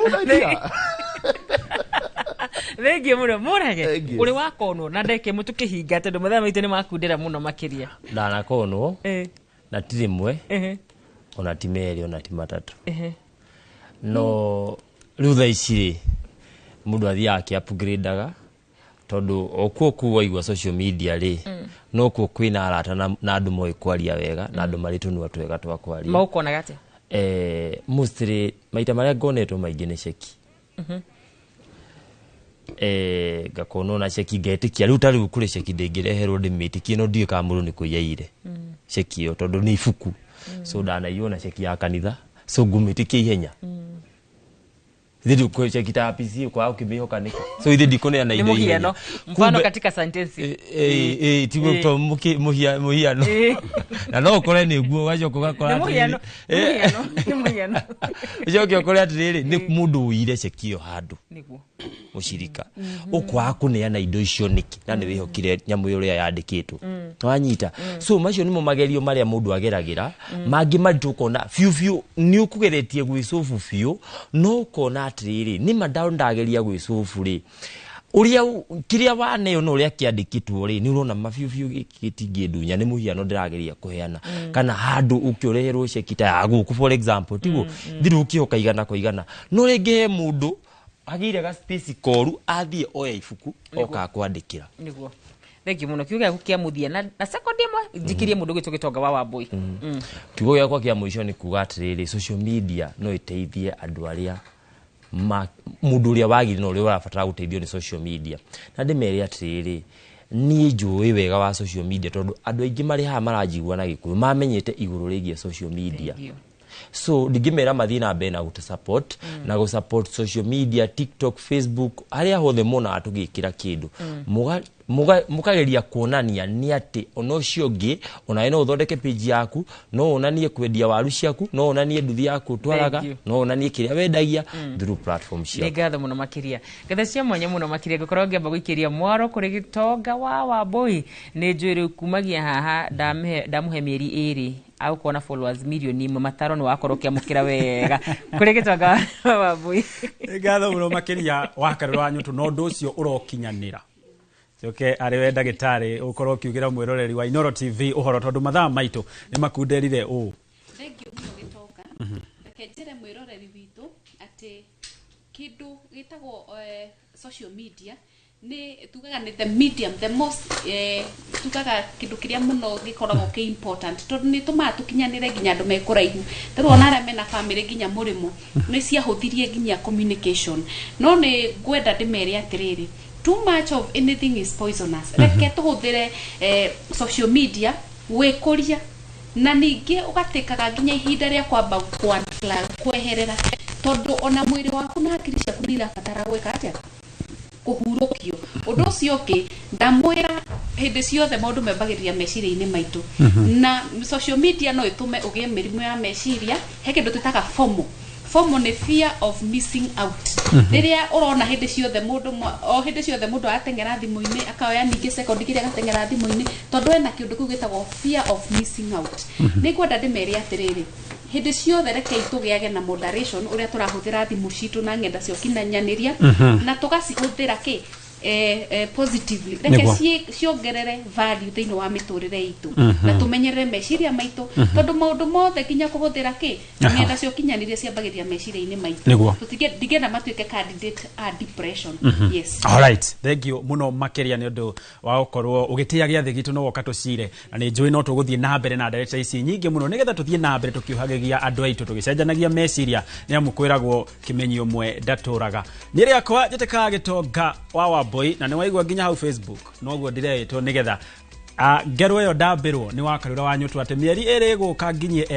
thengiũ mũno mũrage ũrĩ wakonwo na ndeke mũtũkĩhinga tondũ mathaa maitũ nĩ makundĩra mũno makĩria ndanakonwo na ti rĩmwe ona ti merĩ ona ti matatũ no rĩu thaa ici rĩ mũndũ athiaga akĩ-upgrade-aga tondu okuo kuwaigua social media ri no kuo kwina arata na andu moe kwaria wega na andu mari tunua twega twa kwaria maukona gate mostly maita maria ngonetwo maingi ni ceki gakono na ceki ngetikia riu tari kuri ceki ndingireherwo ndimitikie no ndiye ka muru ni kuyaire ceki yo tondu ni ifuku so ndanaiona ceki ya kanitha so ngumitikie ihenya Zidi kwa kita PC kwa ukimihoka niko. So ide dikone na ide hiyo. No. Mfano katika sentence. Tigo to muhiano. Na no kore ni guo wajo kugakora. Muhiano. Muhiano. Joke okore atiriri ni mundu uire cekio handu. Niguo. Mushirika. Ukwa kuneana indo icio niki na ni wihokire nyamu yuria yandikitwo. Twanyita. So macio nimo magerio maria mundu ageragira. Mangi matukona fiu ni ukugeretie gwicofu fiu no kona atiriri ni madao ndageria gwicofu ri uria kiria waneyo no uria kiandikitwo ri ni urona mafiu gitingi ndunya ni muhiano ndirageria kuheana kana handu ukioreherwo cekita ya guku for example tigo thiru ukioka igana kwa igana no ringi mundu agire ga space koru athie oya ifuku oka kwandikira niguo Thank you muno kiuga gukia muthia na second imwe jikirie mundu gitonga wa Wambui. Kiugo yakwa kia muico ni kuga atiriri social media no iteithie andu aria mundu uria wagiri no uria urabatara guteithio ni social media. Na ndimeri atiriri ni njui wega wa social media tondu andu aingi mari ha maranjigua na gikuyu mamenyete iguru rigie social media. So ndigimera mathina mbena guta support na go support social media TikTok Facebook aria hothe mona atugikira kindu mukageria kuonania ni ati ono ciongi ona ino uthondeke page yaku no onanie kwendia waru ciaku no onanie nduthi yaku twaraga no onanie kiria wendagia through platform cia ngatho muno makiria ngatho cia mwanya muno makiria gukorwo ngiamba guikiria mwaro kuri gitonga wa Wambui ni njwiri kumagia haha ndamuhe mieri 2 au kuona followers milioni 1 mataro ni wakorwo kiamukira wega kuri gitonga wa Wambui ngatho muno makiria wakarura wanyu no ndu ucio urokinyanira Joke ariwe ndagitari ukorwo kiugira mwiroreri wa Inoro TV uhoro tondu mathaa maitu ni makunderire u. Thank you muno gitoka. Rekejere mwiroreri witu ati kindu gitagwo social media ni tugaga ni the medium the most tugaga kindu kiria muno gikoragwo ki important tondu ni tuma tukinyanire ginya andu mekuraihu tari ona ara mena family ginya murimo ni cia huthirie ginya communication no ni gwenda ndimeri atiriri too much of anything is poisonous. Reke tuhuthire social media wekuria na ningi ugatikaga ginya ihinda ria kwamba kweherera tondu ona mwiri waku na hakiri ciaku nirabatara gwika atia kuhurukio undu ucio ki ndamwira hindi ciothe maundu membagiriria meciria-ini maitu na social media no itume ugie mirimu ya meciria he kindu twitaga FOMO ni fear of missing out. Riria urona hindi ciothe mundu atengera thimu-ini akaoya ningi second kiria gatengera thimu-ini tondu ena kindu kiu gitagwo fear of missing out. Ni kwenda ndimeri atiriri hindi ciothe reke itugiage na moderation uria turahuthira thimu citu na ngenda cio kinanyaniria na tugacihuthira ki positively reke ciongerere value thiini wa miturire itu na tumenyerere meciria maitu tondu maundu mothe kinya kuhuthira ki ngenda cio kinyaniria ciambagiria meciria-ini maitu tutigenda matuike candidate a depression. Yes, all right, thank you muno makiria ni undu wa ukorwo ugitia giathi gitu no woka tucire na ni njui no tuguthie na mbere na director ici nyingi muno nigetha tuthie na mbere tukiuhagigia andu aitu tugicenjanagia meciria ni amukwiragwo kimenyo mwe ndaturaga ni ria kwa jeteka gitonga wa Wambui na ni waigwa ginya hau Facebook no guo ndireetwo nigetha ngerwo yo ndambirwo ni wakarura wanyu twate mieri ere guka ginye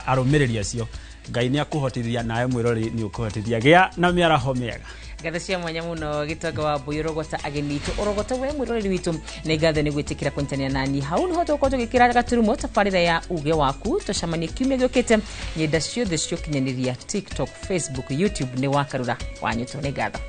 arumiriri acio Ngai ni akuhotithia nawe mwirori ni ukuhotithia gia na miaraho miega ngatho cia mwanya muno gitonga wa Wambui urogota agenitu urogota we mwiroreri witu ni ngatho ni gwitikira kuntania nani hau niho tuko tugikira gaturumo tafarira ya uge waku tucamanie kiumia giukite nyenda ciothe cio kinyaniria TikTok Facebook YouTube ni wakarura wanyu tu ni ngatho.